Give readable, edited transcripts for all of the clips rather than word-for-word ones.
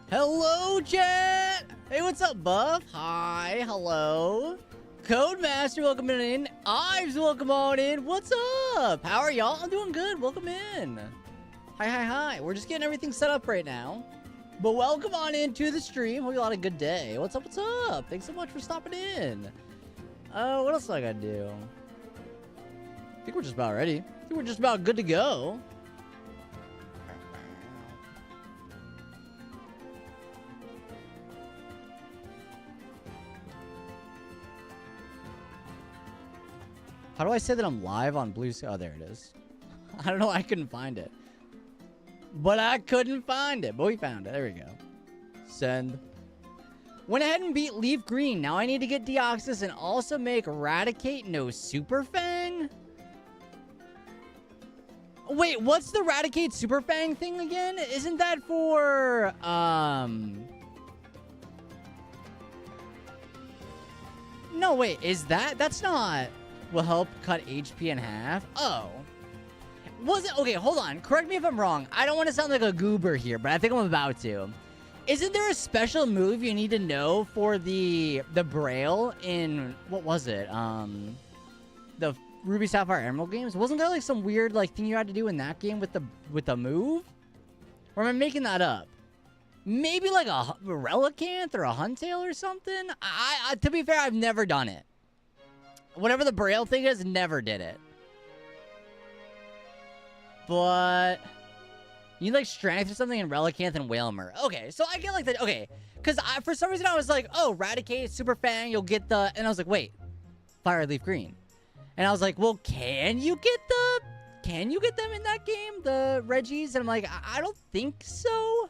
Hello, chat! Hey, what's up, Buff? Hi, hello. Codemaster, welcome in. Ives, welcome on in. What's up? How are y'all? I'm doing good. Welcome in. Hi. We're just getting everything set up right now. But welcome on into the stream. Hope you all had a good day. What's up? Thanks so much for stopping in. What else do I gotta do? I think we're just about ready. I think we're just about good to go. How do I say that I'm live on Blue Sky? Oh, there it is. I don't know. I couldn't find it. But I couldn't find it. But we found it. There we go. Send. Went ahead and beat LeafGreen. Now I need to get Deoxys and also make Raticate no Super Fang. Wait, what's the Raticate Super Fang thing again? Isn't that for, No, wait. Is that? That's not... Will help cut HP in half. Oh. Was it? Okay, hold on. Correct me if I'm wrong. I don't want to sound like a goober here, but I think I'm about to. Isn't there a special move you need to know for the Braille in... What was it? The Ruby Sapphire Emerald games? Wasn't there like some weird like thing you had to do in that game with the move? Or am I making that up? Maybe like a Relicanth or a Huntail or something? To be fair, I've never done it. Whatever the Braille thing is, never did it. But you need like Strength or something in Relicanth and Whalmer. Okay, so I get like that. Okay, because for some reason I was like, oh, Raticate, Super Fang, you'll get the... And I was like, wait, Fire LeafGreen. And I was like, well, can you get them in that game, the Reggies? And I'm like, I don't think so.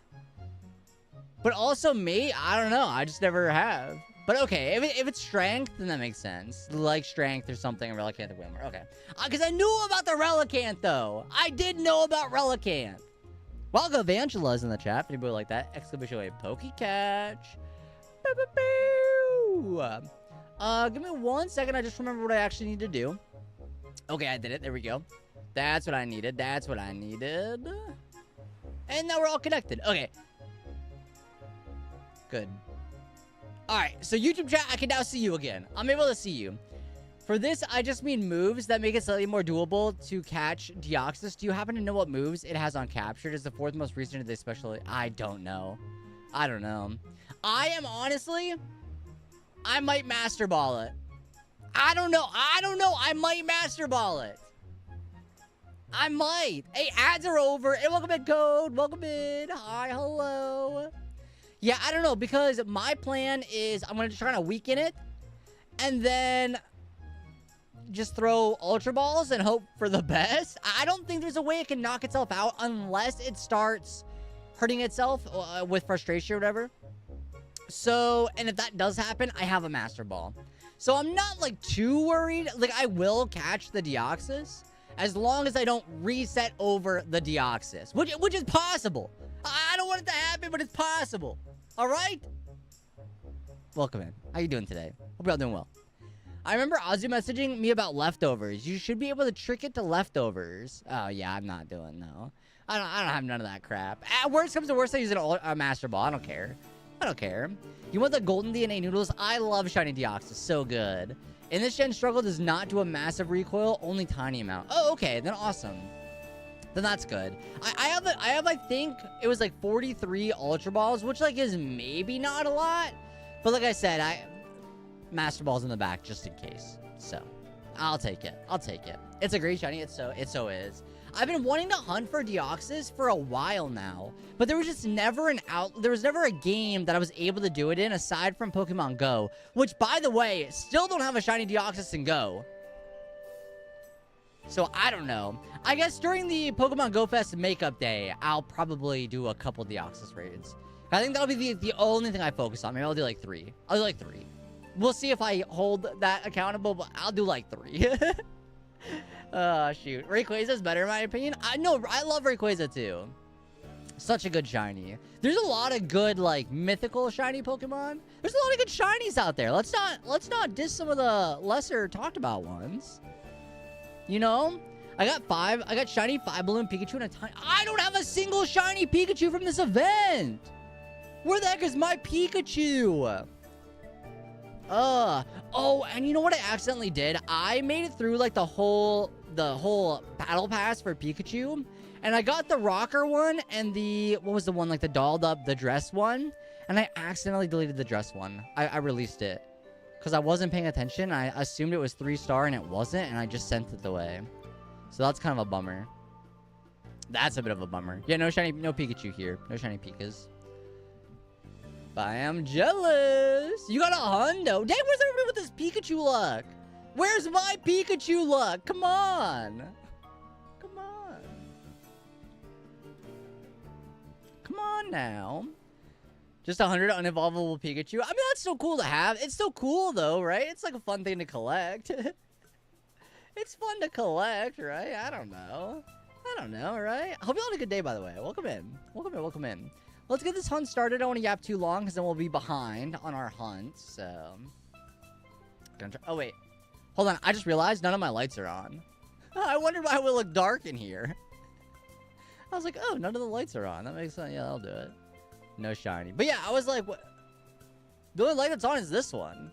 But also, I don't know. I just never have. But okay, if it's Strength, then that makes sense. Like Strength or something, Relicanth or Whalmer. Okay. Because I knew about the Relicanth, though. I did know about Relicanth. Welcome, Angela's in the chat. Anybody like that? Exclamation point, Pokecatch. Give me 1 second. I just remember what I actually need to do. Okay, I did it. There we go. That's what I needed. And now we're all connected. Okay. Good. Alright, so YouTube chat, I can now see you again. I'm able to see you. For this, I just mean moves that make it slightly more doable to catch Deoxys. Do you happen to know what moves it has on Captured? Is the 4th most recent of the special... I don't know. I am honestly... I might Master Ball it. I don't know. I might Master Ball it. I might. Hey, ads are over. Hey, welcome in, Code. Welcome in. Hi, hello. Yeah, I don't know, because my plan is I'm going to try to weaken it, and then just throw Ultra Balls and hope for the best. I don't think there's a way it can knock itself out unless it starts hurting itself with frustration or whatever. So, and if that does happen, I have a Master Ball. So I'm not, like, too worried. Like, I will catch the Deoxys as long as I don't reset over the Deoxys, which is possible. I don't want it to happen, but it's possible. All right? Welcome in. How you doing today? Hope you're all doing well. I remember Ozzy messaging me about leftovers. You should be able to trick it to leftovers. Oh, yeah, I'm not doing, no. I don't have none of that crap. At worst comes to worst, I use a Master Ball. I don't care. You want the golden DNA noodles? I love shiny Deoxys. So good. In this gen, struggle does not do a massive recoil, only tiny amount. Oh, okay. Then awesome. Then that's good. I have, I think, it was like 43 Ultra Balls, which, like, is maybe not a lot. But like I said, Master Ball's in the back just in case. So, I'll take it. It's a great shiny. It so is. I've been wanting to hunt for Deoxys for a while now, but there was just never a game that I was able to do it in aside from Pokemon Go, which, by the way, still don't have a shiny Deoxys in Go. So, I don't know. I guess during the Pokemon Go Fest Makeup Day, I'll probably do a couple Deoxys raids. I think that'll be the only thing I focus on. Maybe I'll do like 3. We'll see if I hold that accountable, but I'll do like 3. Oh, shoot. Rayquaza's better in my opinion. I love Rayquaza too. Such a good shiny. There's a lot of good, like, mythical shiny Pokemon. There's a lot of good shinies out there. Let's not diss some of the lesser talked about ones. You know? I got shiny 5 balloon Pikachu and a tiny... I don't have a single shiny Pikachu from this event! Where the heck is my Pikachu? Oh, and you know what I accidentally did? I made it through like the whole battle pass for Pikachu, and I got the rocker one and what was the one, like the dolled up, the dress one, and I accidentally deleted the dress one. I released it because I wasn't paying attention. I assumed it was 3-star and it wasn't, and I just sent it away. So that's kind of a bummer. That's a bit of a bummer. Yeah, no Pikachu here. No shiny Pikas. I am jealous. You got a hundo. Dang, where's everybody with this Pikachu luck? Where's my Pikachu luck? Come on. Come on. Come on now. Just 100 unevolvable Pikachu. I mean, that's still cool to have. It's still cool, though, right? It's like a fun thing to collect. It's fun to collect, right? I don't know. Right? I hope you all had a good day, by the way. Welcome in. Welcome in. Let's get this hunt started. I don't want to yap too long because then we'll be behind on our hunt. So, oh wait, hold on. I just realized none of my lights are on. I wondered why it would look dark in here. I was like, oh, none of the lights are on. That makes sense. Yeah, I'll do it. No shiny. But yeah, I was like, what? The only light that's on is this one.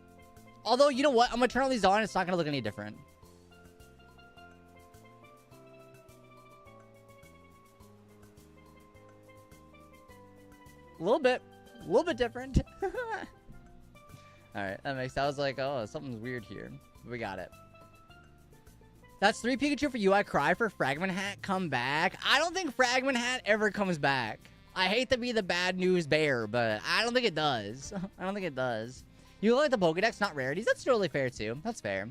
Although, you know what? I'm gonna turn all these on. It's not gonna look any different. A little bit different. All right, I was like, oh, something's weird here. We got it. That's 3 Pikachu for you. I cry for Fragment Hat. Come back. I don't think Fragment Hat ever comes back. I hate to be the bad news bear, but I don't think it does. I don't think it does. You like the Pokedex, not rarities. That's totally fair too. That's fair.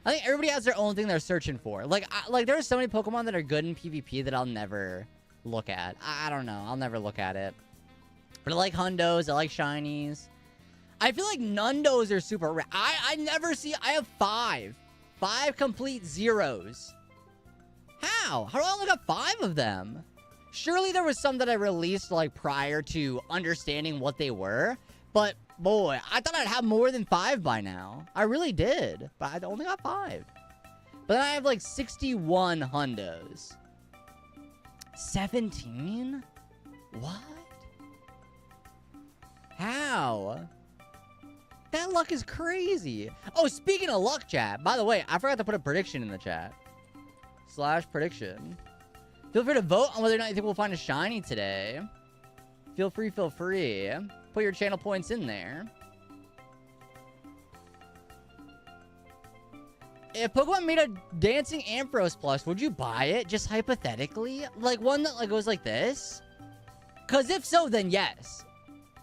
I think everybody has their own thing they're searching for. Like there are so many Pokemon that are good in PvP that I'll never look at. I don't know. I'll never look at it. But I like hundos. I like shinies. I feel like nundos are super rare. I never see... I have 5. 5 complete zeros. How? How do I only got 5 of them? Surely there was some that I released like prior to understanding what they were. But boy, I thought I'd have more than 5 by now. I really did. But I only got 5. But then I have like 61 hundos. 17? What? How? That luck is crazy. Oh, speaking of luck, chat. By the way, I forgot to put a prediction in the chat. / prediction. Feel free to vote on whether or not you think we'll find a shiny today. Feel free. Put your channel points in there. If Pokemon made a dancing Ampharos plush, would you buy it? Just hypothetically? Like one that like goes like this? Because if so, then yes.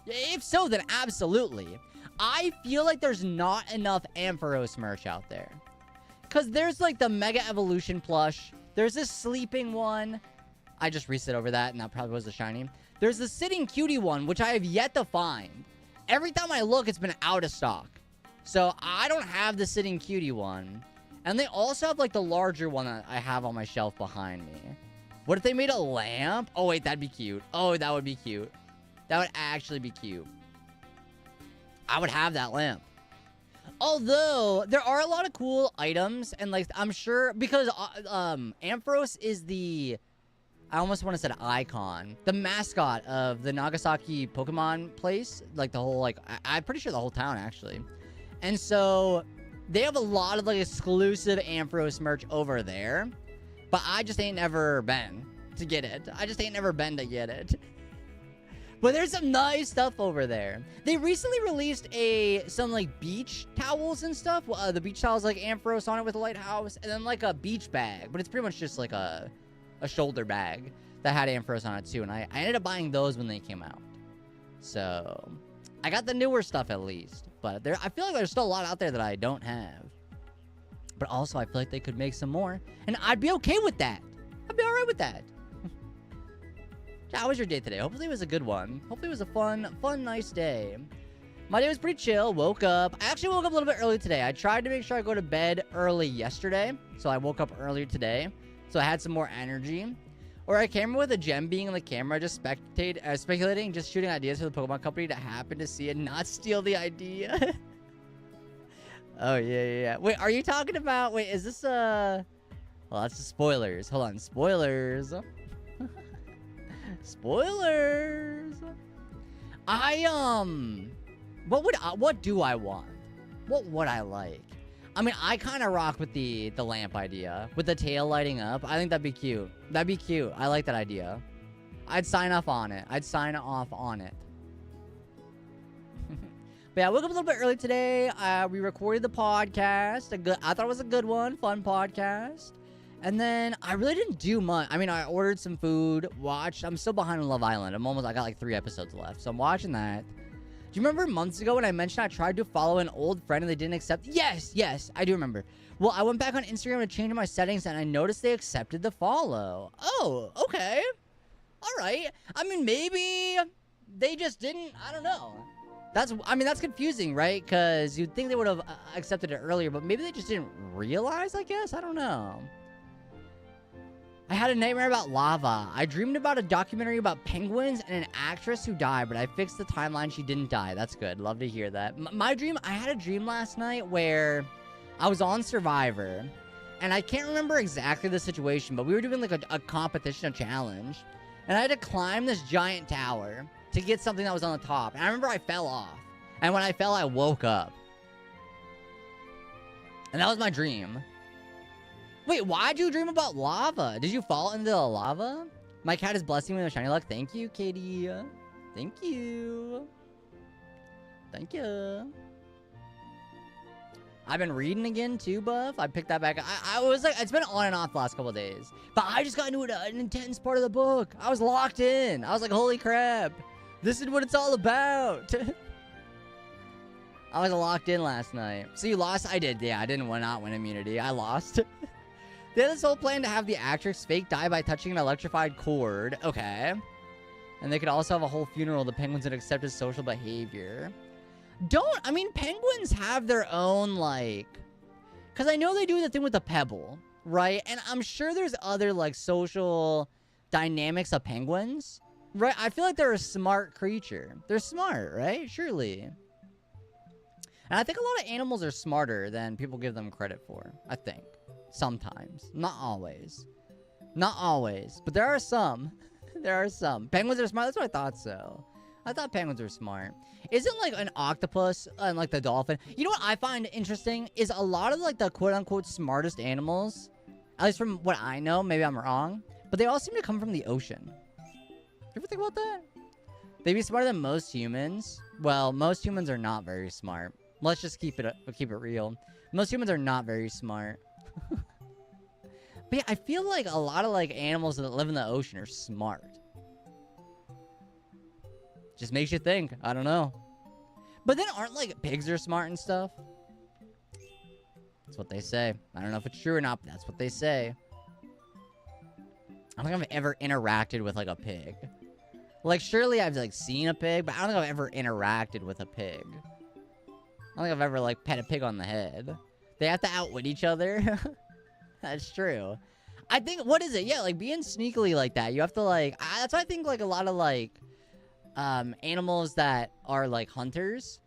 If so, then absolutely. I feel like there's not enough Ampharos merch out there. Because there's like the Mega Evolution plush. There's this sleeping one. I just reset over that, and that probably was the shiny. There's the sitting cutie one, which I have yet to find. Every time I look, it's been out of stock. So I don't have the sitting cutie one. And they also have like the larger one that I have on my shelf behind me. What if they made a lamp? Oh, wait, that'd be cute. Oh, that would be cute. That would actually be cute. I would have that lamp. Although, there are a lot of cool items, and like, I'm sure, because Ampharos is the, I almost want to say icon, the mascot of the Nagasaki Pokemon place, like the whole, like, I'm pretty sure the whole town, actually. And so, they have a lot of, like, exclusive Ampharos merch over there, but I just ain't never been to get it. I just ain't never been to get it. But there's some nice stuff over there. They recently released some like beach towels and stuff. The beach towels like Ampharos on it with a lighthouse, and then like a beach bag, but it's pretty much just like a shoulder bag that had Ampharos on it too. And I ended up buying those when they came out. So I got the newer stuff at least, but I feel like there's still a lot out there that I don't have. But also I feel like they could make some more, and I'd be okay with that. I'd be all right with that. How was your day today? Hopefully it was a good one. Hopefully it was a fun, nice day. My day was pretty chill. Woke up. I actually woke up a little bit early today. I tried to make sure I go to bed early yesterday, so I woke up earlier today, so I had some more energy. Or I came with a gem being in the camera, just speculating, just shooting ideas for the Pokemon company to happen to see it, not steal the idea. Oh, yeah. Wait, are you talking about... Wait, is this, Well, that's the spoilers. Hold on. Spoilers. Spoilers. What do I want? What would I like? I mean, I kind of rock with the lamp idea. With the tail lighting up. I think that'd be cute. That'd be cute. I like that idea. I'd sign off on it. But yeah, I woke up a little bit early today. We recorded the podcast. I thought it was a good one. Fun podcast. And then I really didn't do much. I mean, I ordered some food, watched. I'm still behind on Love Island. I got like 3 episodes left. So I'm watching that. Do you remember months ago when I mentioned I tried to follow an old friend and they didn't accept? Yes, I do remember. Well, I went back on Instagram to change my settings and I noticed they accepted the follow. Oh, okay. All right. I mean, maybe they just didn't. I don't know. That's confusing, right? Because you'd think they would have accepted it earlier, but maybe they just didn't realize, I guess. I don't know. I had a nightmare about lava. I dreamed about a documentary about penguins and an actress who died, but I fixed the timeline. She didn't die. That's good. Love to hear that. I had a dream last night where I was on Survivor, and I can't remember exactly the situation, but we were doing like a competition, a challenge, and I had to climb this giant tower to get something that was on the top. And I remember I fell off, and when I fell, I woke up. And that was my dream. Wait, why'd you dream about lava? Did you fall into the lava? My cat is blessing me with shiny luck. Thank you, Katie. Thank you. Thank you. I've been reading again too, Buff. I picked that back. I was like, it's been on and off the last couple of days. But I just got into an intense part of the book. I was locked in. I was like, holy crap. This is what it's all about. I was locked in last night. So you lost? I did. Yeah, I didn't not win immunity. I lost. They had this whole plan to have the actress fake die by touching an electrified cord. Okay. And they could also have a whole funeral. The penguins would accept his social behavior. Penguins have their own, like... Because I know they do the thing with the pebble, right? And I'm sure there's other, like, social dynamics of penguins, right? I feel like they're a smart creature. They're smart, right? Surely. And I think a lot of animals are smarter than people give them credit for. I think. Sometimes. Not always. Not always. But there are some. There are some. Penguins are smart? That's what I thought so. I thought penguins were smart. Isn't like an octopus and like the dolphin? You know what I find interesting is a lot of like the quote-unquote smartest animals, at least from what I know, maybe I'm wrong, but they all seem to come from the ocean. You ever think about that? They'd be smarter than most humans. Well, most humans are not very smart. Let's just keep it real. Most humans are not very smart. But yeah, I feel like a lot of like animals that live in the ocean are smart. Just makes you think. I don't know. But then aren't like pigs are smart and stuff? That's what they say. I don't know if it's true or not, but that's what they say. I don't think I've ever interacted with like a pig. Like surely I've like seen a pig, but I don't think I've ever interacted with a pig. I don't think I've ever like pet a pig on the head. They have to outwit each other. That's true. I think, what is it? Yeah, like being sneakily like that. You have to like, that's why I think like a lot of like animals that are like hunters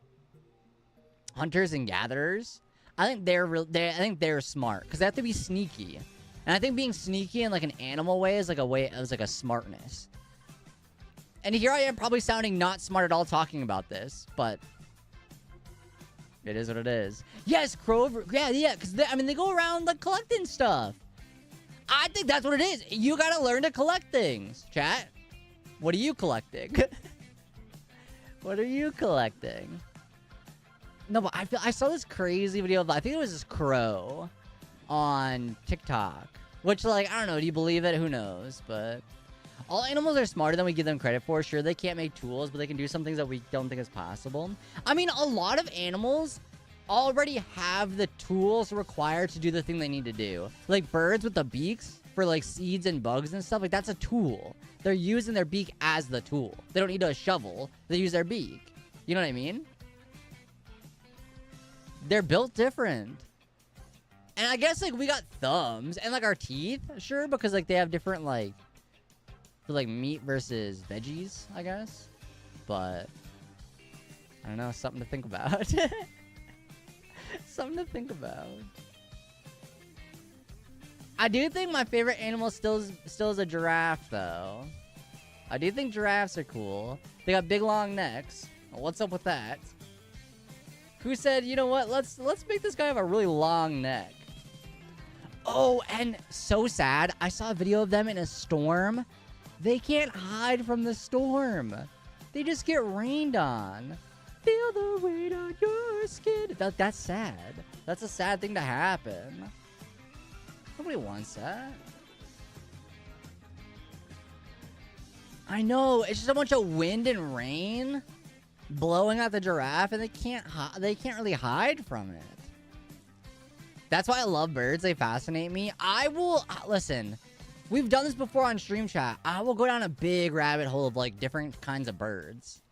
and gatherers, I think they're smart because they have to be sneaky. And I think being sneaky in like an animal way is like a smartness. And here I am probably sounding not smart at all talking about this, but it is what it is. Yes, Crover. Yeah, because they go around like collecting stuff. I think that's what it is. You gotta learn to collect things. Chat, what are you collecting? What are you collecting? No, but I saw this crazy video of, I think it was this crow on TikTok. Which, like, I don't know. Do you believe it? Who knows? But all animals are smarter than we give them credit for. Sure, they can't make tools, but they can do some things that we don't think is possible. I mean, a lot of animals already have the tools required to do the thing they need to do. Like birds with the beaks for like seeds and bugs and stuff. Like that's a tool. They're using their beak as the tool. They don't need a shovel. They use their beak. You know what I mean? They're built different. And I guess like we got thumbs and like our teeth, sure, because like they have different like for like meat versus veggies, I guess. But I don't know, something to think about. Something to think about. I do think my favorite animal still is a giraffe, though. I do think giraffes are cool. They got big long necks. What's up with that? Who said, you know what? Let's make this guy have a really long neck. Oh, and so sad. I saw a video of them in a storm. They can't hide from the storm. They just get rained on. Feel the weight on your skin. That's sad. That's a sad thing to happen. Nobody wants that. I know. It's just a bunch of wind and rain blowing at the giraffe, and they can't really hide from it. That's why I love birds. They fascinate me. I will listen. We've done this before on stream chat. I will go down a big rabbit hole of like different kinds of birds.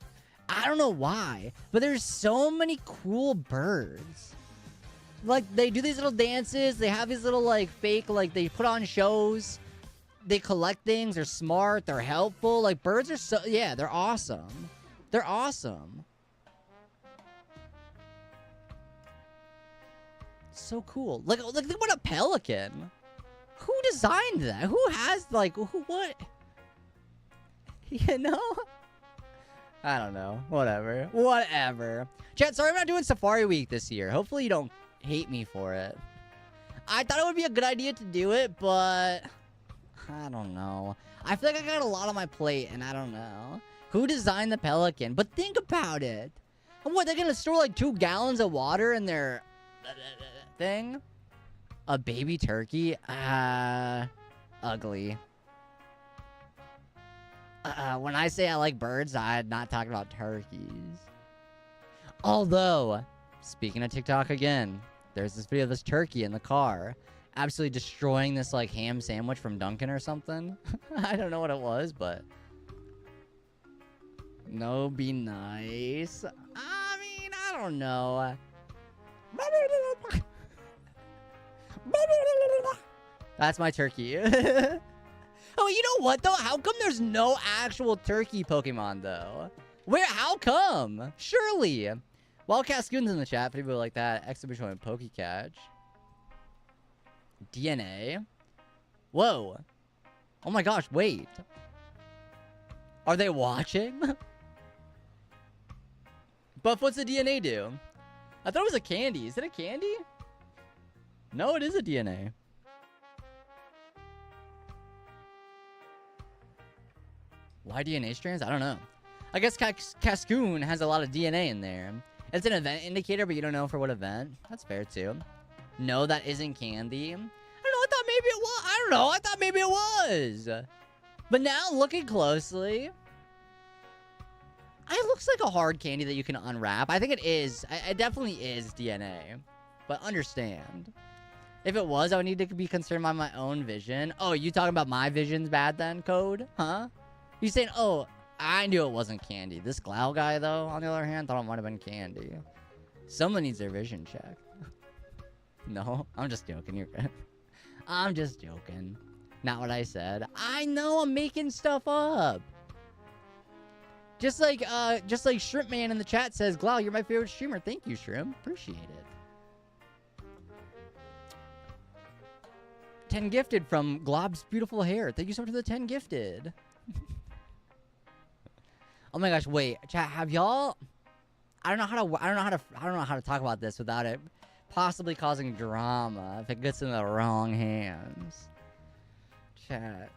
I don't know why, but there's so many cool birds. Like they do these little dances. They have these little like fake, like they put on shows. They collect things. They're smart. They're helpful. Like birds are so, yeah, they're awesome. They're awesome. So cool. Like think about a pelican. Who designed that? Who has like what? You know? I don't know. Whatever. Whatever. Chat, sorry I'm not doing Safari Week this year. Hopefully you don't hate me for it. I thought it would be a good idea to do it, but I don't know. I feel like I got a lot on my plate, and I don't know. Who designed the pelican? But think about it. What, they're gonna store like 2 gallons of water in their thing? A baby turkey? Ugly. When I say I like birds, I'm not talking about turkeys. Although, speaking of TikTok again, there's this video of this turkey in the car absolutely destroying this like ham sandwich from Dunkin' or something. I don't know what it was, but no, be nice. I mean, I don't know. That's my turkey. Oh, you know what, though? How come there's no actual turkey Pokemon, though? How come? Surely. Wildcat Scoon's in the chat for people like that. Exhibition with Pokecatch. DNA. Whoa. Oh my gosh, wait. Are they watching? Buff, what's the DNA do? I thought it was a candy. Is it a candy? No, it is a DNA. Why DNA strands? I don't know. I guess Cascoon has a lot of DNA in there. It's an event indicator, but you don't know for what event. That's fair, too. No, that isn't candy. I don't know. I thought maybe it was. I don't know. I thought maybe it was. But now, looking closely, it looks like a hard candy that you can unwrap. I think it is. It definitely is DNA. But understand. If it was, I would need to be concerned by my own vision. Oh, you talking about my vision's bad then, Code? Huh? You saying, oh, I knew it wasn't candy. This glowl guy, though, on the other hand, thought it might have been candy. Someone needs their vision checked. No, I'm just joking. You're good. I'm just joking. Not what I said. I know I'm making stuff up. Just like Shrimp Man in the chat says, Glow, you're my favorite streamer. Thank you, Shrimp. Appreciate it. 10 gifted from Glob's beautiful hair. Thank you so much for the 10 gifted. Oh my gosh, wait, chat, have y'all? I don't know how to talk about this without it possibly causing drama if it gets in the wrong hands. Chat.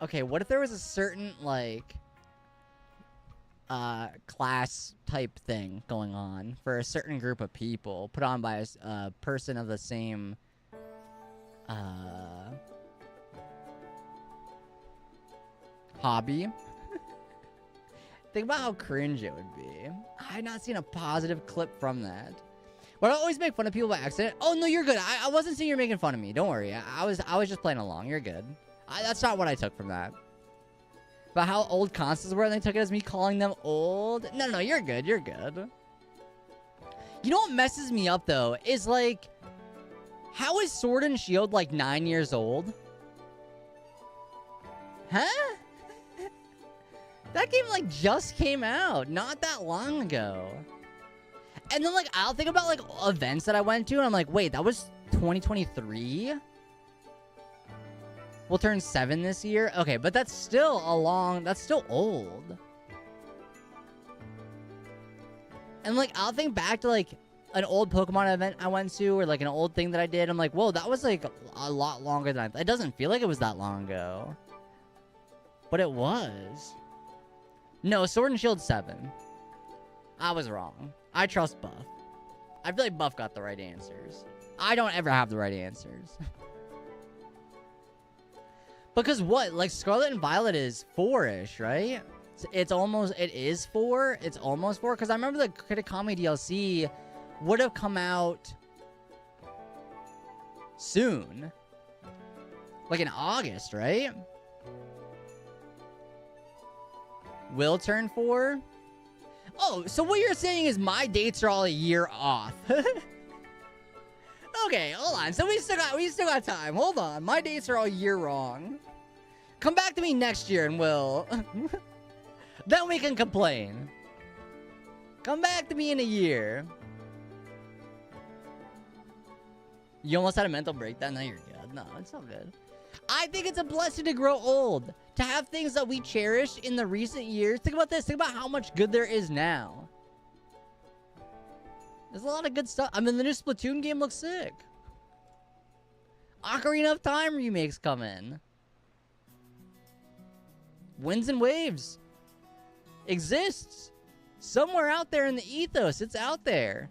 Okay, what if there was a certain like class type thing going on for a certain group of people put on by a person of the same hobby? Think about how cringe it would be. I have not seen a positive clip from that. But I always make fun of people by accident. Oh, no, you're good. I wasn't saying you're making fun of me. Don't worry. I was just playing along. You're good. That's not what I took from that. But how old Constance were, and they took it as me calling them old. No, you're good. You're good. You know what messes me up, though, is like, how is Sword and Shield like 9 years old? Huh? That game, like, just came out not that long ago. And then, like, I'll think about, like, events that I went to, and I'm like, wait, that was 2023? We'll turn 7 this year. Okay, but that's still that's still old. And like, I'll think back to like an old Pokemon event I went to, or like an old thing that I did. I'm like, whoa, that was like a lot longer than it doesn't feel like it was that long ago. But it was. No, Sword and Shield 7. I was wrong. I trust Buff. I feel like Buff got the right answers. I don't ever have the right answers. Because what? Like, Scarlet and Violet is 4-ish, right? It is 4? It's almost 4? Because I remember the Kitakami DLC would have come out soon. Like in August, right? Will turn 4? Oh, so what you're saying is my dates are all a year off. Okay, hold on. So we still got time. Hold on. My dates are all year wrong. Come back to me next year and we'll... Then we can complain. Come back to me in a year. You almost had a mental breakdown? No, you're good. No, it's all good. I think it's a blessing to grow old. To have things that we cherished in the recent years. Think about this. Think about how much good there is now. There's a lot of good stuff. I mean, the new Splatoon game looks sick. Ocarina of Time remakes come in. Winds and Waves exists. Somewhere out there in the ethos. It's out there.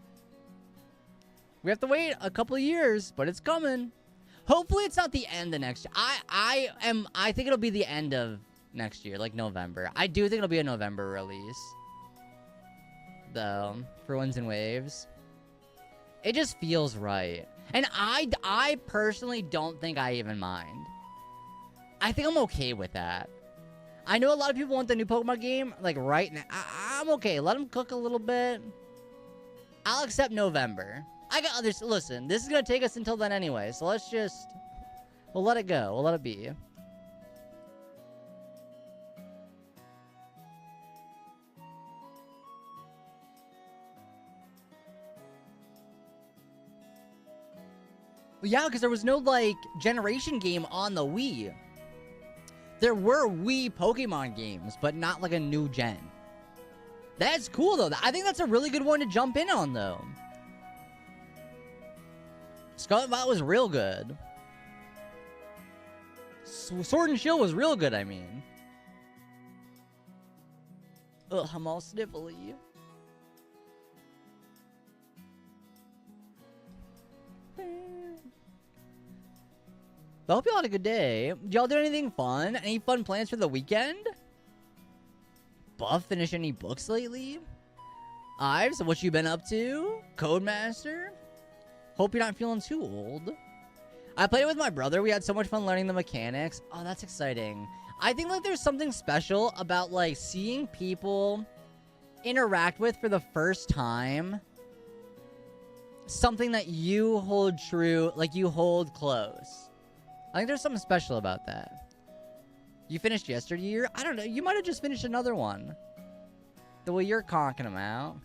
We have to wait a couple of years, but it's coming. Hopefully it's not the end of next year. I think it'll be the end of next year, like November. I do think it'll be a November release. Though, for Winds and Waves. It just feels right. And I personally don't think I even mind. I think I'm okay with that. I know a lot of people want the new Pokemon game, like, right now. I'm okay. Let them cook a little bit. I'll accept November. I got others. Listen, this is going to take us until then anyway, so let's just... We'll let it go. We'll let it be. Yeah, because there was no, like, generation game on the Wii. There were Wii Pokemon games, but not, like, a new gen. That's cool, though. I think that's a really good one to jump in on, though. Scarlet Violet was real good. Sword and Shield was real good, I mean. Ugh, I'm all sniffly. I hope y'all had a good day. Did y'all do anything fun? Any fun plans for the weekend? Buff, finish any books lately? Ives, what you been up to? Codemaster? Hope you're not feeling too old. I played it with my brother. We had so much fun learning the mechanics. Oh, that's exciting. I think like there's something special about like seeing people interact with for the first time. Something that you hold true, like you hold close. I think there's something special about that. You finished yesteryear? I don't know. You might have just finished another one. The way you're conking them out.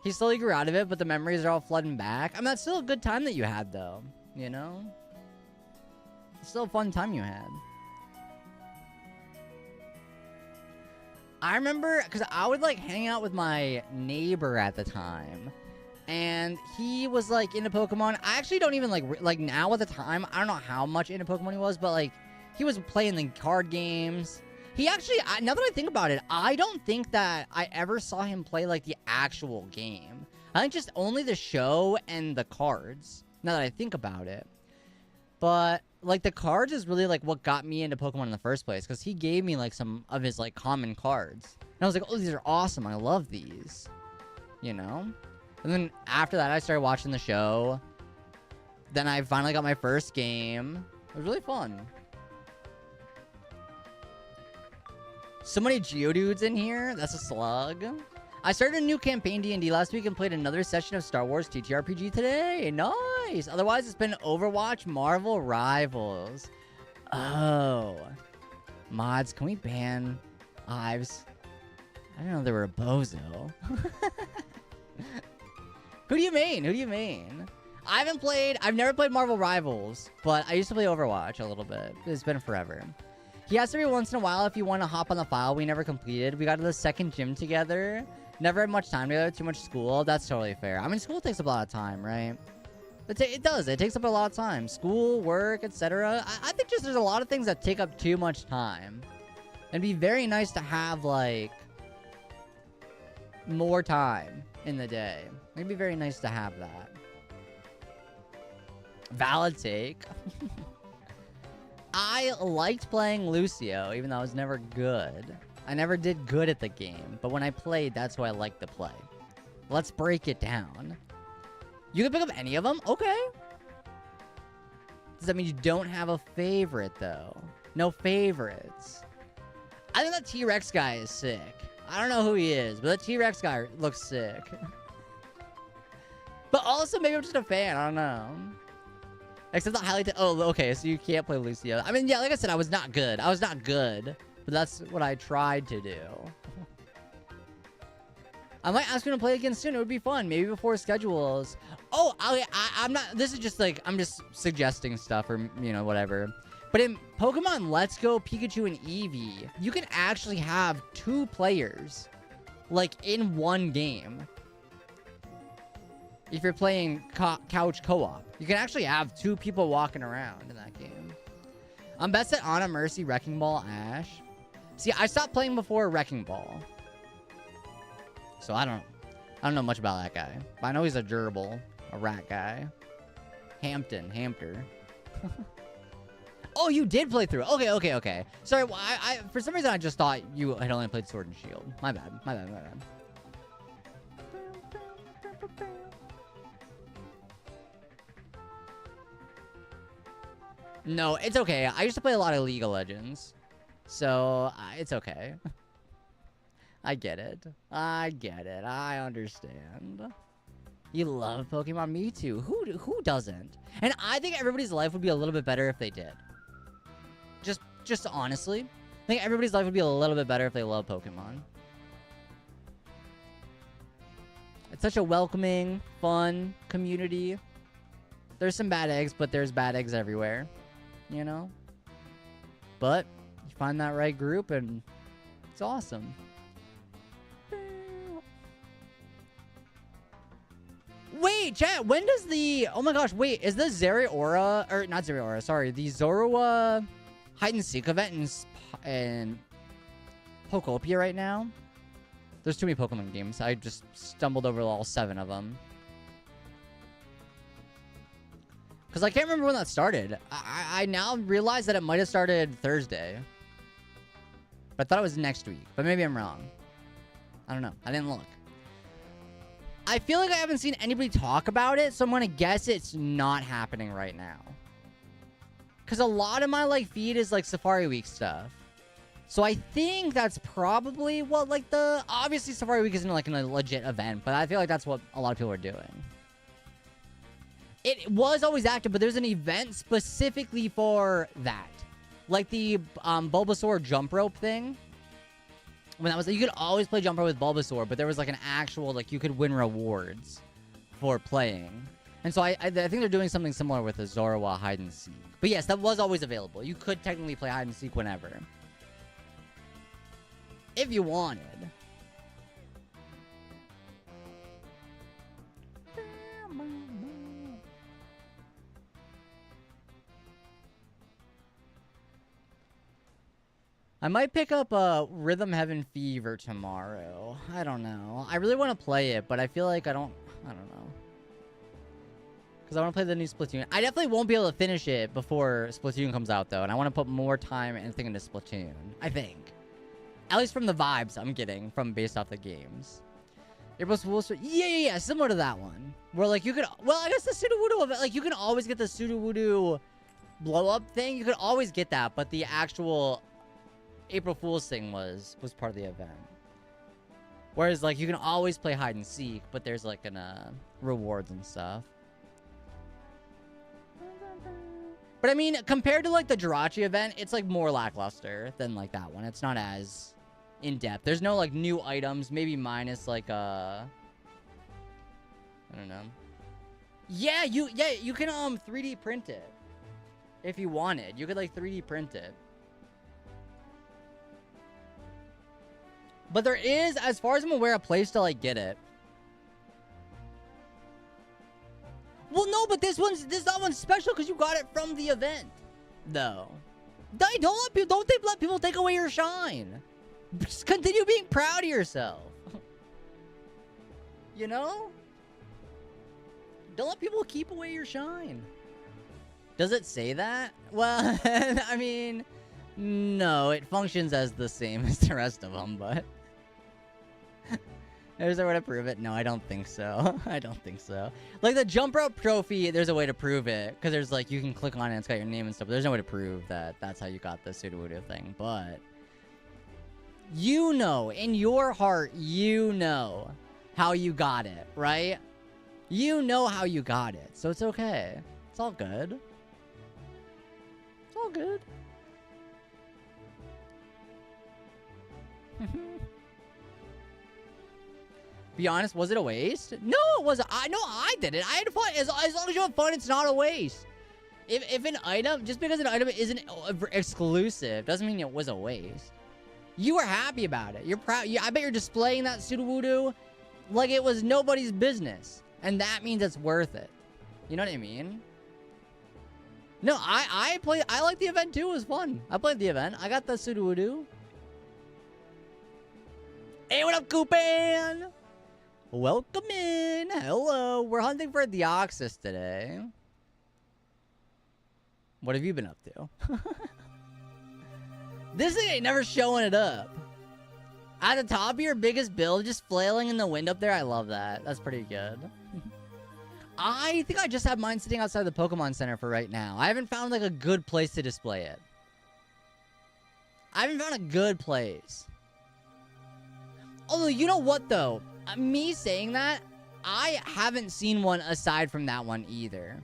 He slowly grew out of it, but the memories are all flooding back. I mean, that's still a good time that you had, though. You know? It's still a fun time you had. I remember, because I would, like, hang out with my neighbor at the time. And he was, like, into Pokemon. I actually don't even, like now at the time, I don't know how much into Pokemon he was, but, like, he was playing the card games. He actually, now that I think about it, I don't think that I ever saw him play, like, the actual game. I think just only the show and the cards, now that I think about it. But, like, the cards is really, like, what got me into Pokemon in the first place, because he gave me, like, some of his, like, common cards. And I was like, oh, these are awesome. I love these. You know? And then after that, I started watching the show. Then I finally got my first game. It was really fun. So many Geodudes in here. That's a slug. I started a new campaign D&D last week and played another session of Star Wars TTRPG today. Nice. Otherwise, it's been Overwatch, Marvel Rivals. Oh. Mods, can we ban Ives? I didn't know they were a bozo. Who do you mean? Who do you mean? I've never played Marvel Rivals, but I used to play Overwatch a little bit. It's been forever. He asks every once in a while if you want to hop on the file we never completed. We got to the second gym together. Never had much time together, too much school. That's totally fair. I mean, school takes up a lot of time, right? It does. It takes up a lot of time. School, work, etc. I think just there's a lot of things that take up too much time. It'd be very nice to have, like, more time in the day. It'd be very nice to have that. Valid take. I liked playing Lucio, even though I was never good. I never did good at the game, but when I played, that's who I liked to play. Let's break it down. You can pick up any of them? Okay. Does that mean you don't have a favorite, though? No favorites. I think that T-Rex guy is sick. I don't know who he is, but the T-Rex guy looks sick. But also, maybe I'm just a fan. I don't know. Except the highlight... Oh, okay, so you can't play Lucio. I mean, yeah, like I said, I was not good. I was not good. But that's what I tried to do. I might ask him to play again soon. It would be fun. Maybe before schedules. Oh, I'm not... This is just like... I'm just suggesting stuff or, you know, whatever. But in Pokemon Let's Go Pikachu and Eevee, you can actually have 2 players, like, in one game. If you're playing couch co-op, you can actually have 2 people walking around in that game. I'm best at Anna, Mercy, Wrecking Ball, Ash. See, I stopped playing before Wrecking Ball. So I don't know much about that guy. But I know he's a gerbil, a rat guy. Hamter. Oh, you did play through it. Okay. Sorry, I for some reason I just thought you had only played Sword and Shield. My bad. No, it's okay. I used to play a lot of League of Legends. So, it's okay. I get it. I understand. You love Pokemon? Me too. Who doesn't? And I think everybody's life would be a little bit better if they did. Just honestly. I think everybody's life would be a little bit better if they love Pokemon. It's such a welcoming, fun community. There's some bad eggs, but there's bad eggs everywhere. You know? But you find that right group and it's awesome. Wait, chat, when does the... Oh my gosh, wait, is the Zeraora... Or, not Zeraora, sorry. The Zorua hide-and-seek event in Pokopia right now? There's too many Pokemon games. I just stumbled over all 7 of them. Because I can't remember when that started. I now realize that it might have started Thursday. But I thought it was next week. But maybe I'm wrong. I don't know. I didn't look. I feel like I haven't seen anybody talk about it, so I'm going to guess it's not happening right now. Because a lot of my, like, feed is, like, Safari Week stuff. So I think that's probably what, like, the... Obviously, Safari Week isn't, like, a legit event, but I feel like that's what a lot of people are doing. It was always active, but there's an event specifically for that. Like the Bulbasaur jump rope thing. When that was, you could always play jump rope with Bulbasaur, but there was like an actual, like, you could win rewards for playing. And so I think they're doing something similar with the Zorua hide and seek. But yes, that was always available. You could technically play hide and seek whenever, if you wanted. I might pick up Rhythm Heaven Fever tomorrow. I don't know. I really want to play it, but I feel like I don't know. Because I want to play the new Splatoon. I definitely won't be able to finish it before Splatoon comes out, though. And I want to put more time and think into Splatoon. I think. At least from the vibes I'm getting from based off the games. April Fool's... Yeah. Similar to that one. Where, like, you could... Well, I guess the Sudowoodo event... Like, you can always get the Sudowoodo blow-up thing. You could always get that, but the actual... April Fool's thing was part of the event. Whereas, like, you can always play hide and seek, but there's, like, rewards and stuff. But, I mean, compared to, like, the Jirachi event, it's, like, more lackluster than, like, that one. It's not as in-depth. There's no, like, new items, maybe minus, like, I don't know. Yeah, you can 3D print it. If you wanted. You could like 3D print it. But there is, as far as I'm aware, a place to like get it. Well, no, but this that one's special because you got it from the event. No. Don't let people take away your shine. Just continue being proud of yourself. You know? Don't let people keep away your shine. Does it say that? Well, I mean, no, it functions as the same as the rest of them, but... Is there a way to prove it? No, I don't think so. I don't think so. Like, the jump rope trophy, there's a way to prove it. Because there's, like, you can click on it and it's got your name and stuff. But there's no way to prove that that's how you got the Sudowoodo thing. But... you know, in your heart, you know how you got it, right? You know how you got it. So it's okay. It's all good. It's all good. Be honest, was it a waste? No, it wasn't. I did it. I had fun. As long as you have fun, it's not a waste. If an item, just because an item isn't exclusive, doesn't mean it was a waste. You were happy about it. You're proud. I bet you're displaying that Sudowoodo like it was nobody's business. And that means it's worth it. You know what I mean? No, I like the event too. It was fun. I played the event. I got the Sudowoodo. Hey, what up, Coupon? Welcome in. Hello. We're hunting for Deoxys today. What have you been up to? This thing ain't never showing it up. At the top of your biggest build, just flailing in the wind up there. I love that. That's pretty good. I think I just have mine sitting outside the Pokemon Center for right now. I haven't found like a good place to display it. I haven't found a good place. Although, you know what though? Me saying that, I haven't seen one aside from that one either.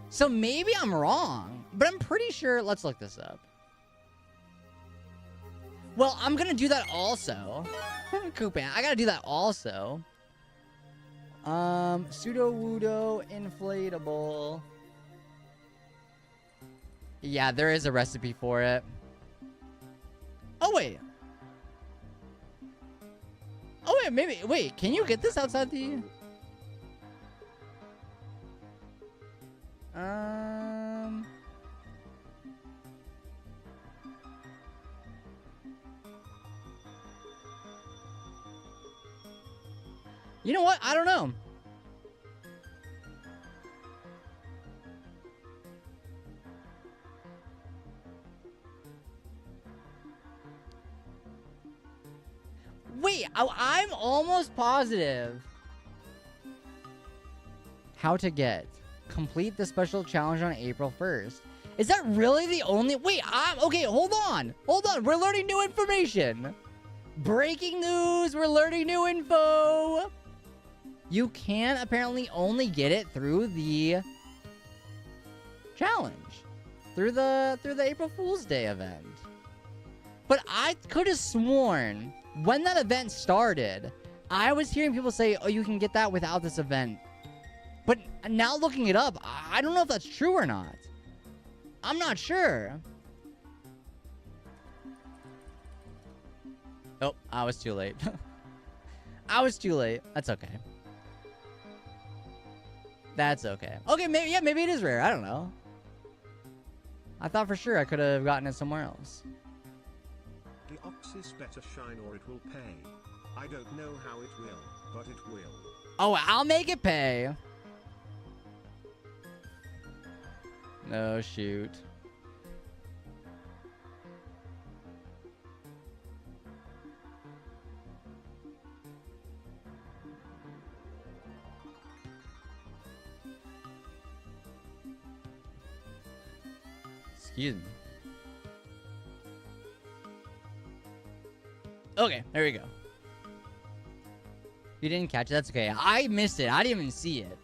So maybe I'm wrong, but I'm pretty sure. Let's look this up. Well, I'm gonna do that also. Coupon, I gotta do that also. Sudowoodo inflatable. Yeah, there is a recipe for it. Oh, wait. Oh, wait, maybe. Wait, can you get this outside the... You know what? I don't know. Wait, I'm almost positive. How to get. Complete the special challenge on April 1st. Is that really the only... Wait, okay, hold on. Hold on. We're learning new information. Breaking news. We're learning new info. You can apparently only get it through the challenge. Through the April Fool's Day event. But I could have sworn when that event started, I was hearing people say, oh, you can get that without this event. But now looking it up, I don't know if that's true or not. I'm not sure. Oh, I was too late. I was too late. That's okay. That's okay. Okay, maybe it is rare. I don't know. I thought for sure I could have gotten it somewhere else. Deoxys better shine or it will pay. I don't know how it will, but it will. Oh, I'll make it pay. No, shoot. Excuse me. Okay, there we go. You didn't catch it? That's okay. I missed it. I didn't even see it.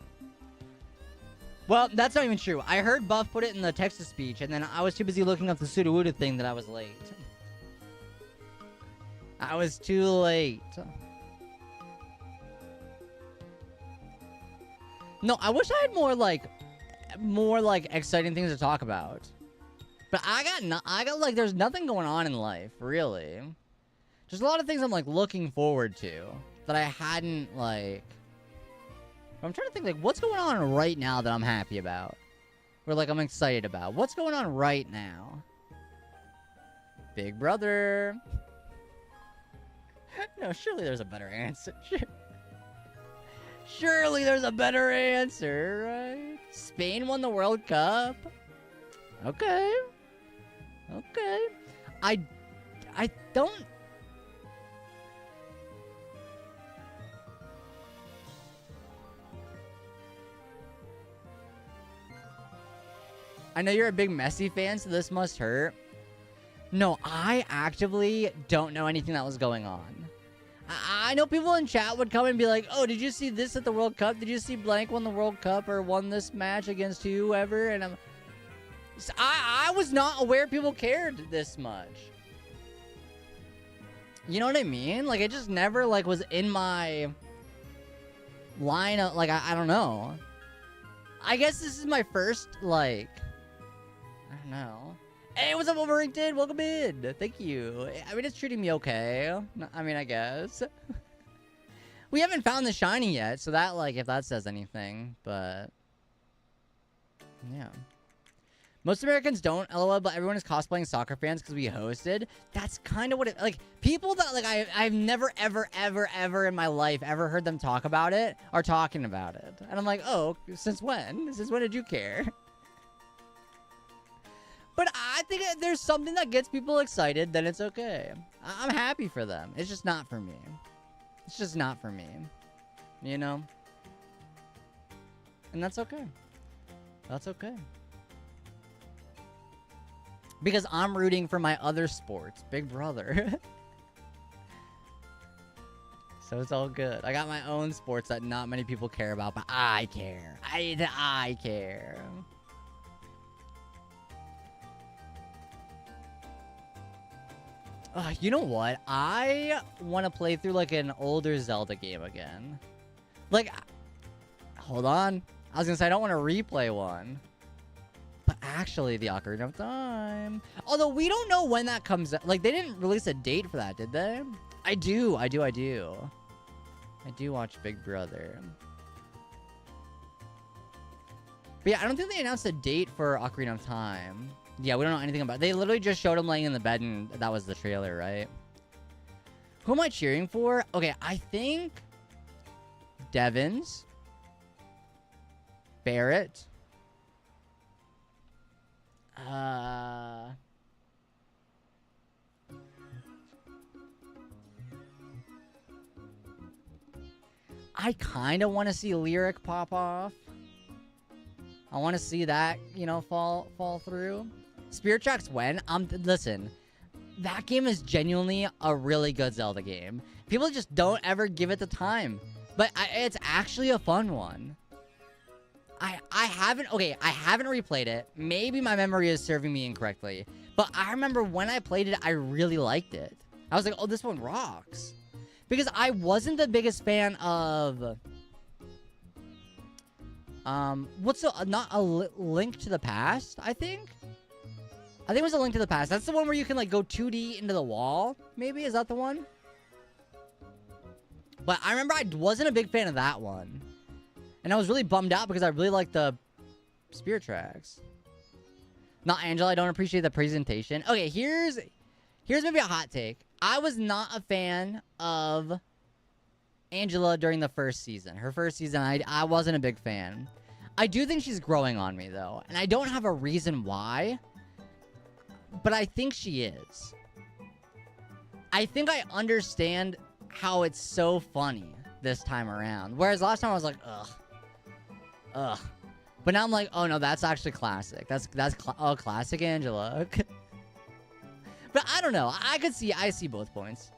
Well, that's not even true. I heard Buff put it in the text-to-speech, and then I was too busy looking up the Sudowoodo thing that I was late. I was too late. No, I wish I had more like exciting things to talk about. But I got like, there's nothing going on in life, really. There's a lot of things I'm like looking forward to that I hadn't like. I'm trying to think like what's going on right now that I'm happy about, or like I'm excited about. What's going on right now? Big Brother. No, surely there's a better answer. Surely there's a better answer, right? Spain won the World Cup. Okay. Okay. I don't. I know you're a big Messi fan, so this must hurt. No, I actively don't know anything that was going on. I know people in chat would come and be like, oh, did you see this at the World Cup? Did you see blank won the World Cup or won this match against whoever? And I was not aware people cared this much. You know what I mean? Like, it just never, like, was in my line of, like, I don't know. I guess this is my first, like, I don't know. Hey, what's up, Overrated? Welcome in. Thank you. I mean, it's treating me okay. I mean, I guess. We haven't found the shiny yet, so that, like, if that says anything, but yeah. Most Americans don't, LOL, but everyone is cosplaying soccer fans because we hosted. That's kind of what it, like, people that, like, I've never, ever in my life ever heard them talk about it are talking about it. And I'm like, oh, since when? Since when did you care? But I think there's something that gets people excited, then it's okay. I'm happy for them. It's just not for me. It's just not for me. You know? And that's okay. That's okay. Because I'm rooting for my other sports. Big Brother. So it's all good. I got my own sports that not many people care about, but I care. I care. You know what? I want to play through like an older Zelda game again. Like, hold on. I was gonna say I don't want to replay one. But actually, the Ocarina of Time. Although we don't know when that comes out. Like, they didn't release a date for that, did they? I do watch Big Brother. But yeah, I don't think they announced a date for Ocarina of Time. Yeah, we don't know anything about it. They literally just showed him laying in the bed and that was the trailer, right? Who am I cheering for? Okay, I think Devins, Barrett, I kind of want to see Lyric pop off. I want to see that, you know, fall through. Spirit Tracks when? Listen, that game is genuinely a really good Zelda game. People just don't ever give it the time. But it's actually a fun one. I haven't replayed it. Maybe my memory is serving me incorrectly. But I remember when I played it, I really liked it. I was like, oh, this one rocks. Because I wasn't the biggest fan of... what's not a Link to the Past, I think? I think it was a Link to the Past. That's the one where you can, like, go 2D into the wall. Maybe? Is that the one? But I remember I wasn't a big fan of that one. And I was really bummed out because I really liked the Spirit Tracks. Not Angela, I don't appreciate the presentation. Okay, here's maybe a hot take. I was not a fan of Angela during the first season. Her first season, I wasn't a big fan. I do think she's growing on me, though. And I don't have a reason why. But I think she is. I think I understand how it's so funny this time around. Whereas last time I was like, ugh. But now I'm like, oh no, that's actually classic. That's classic Angela. But I don't know. I see both points.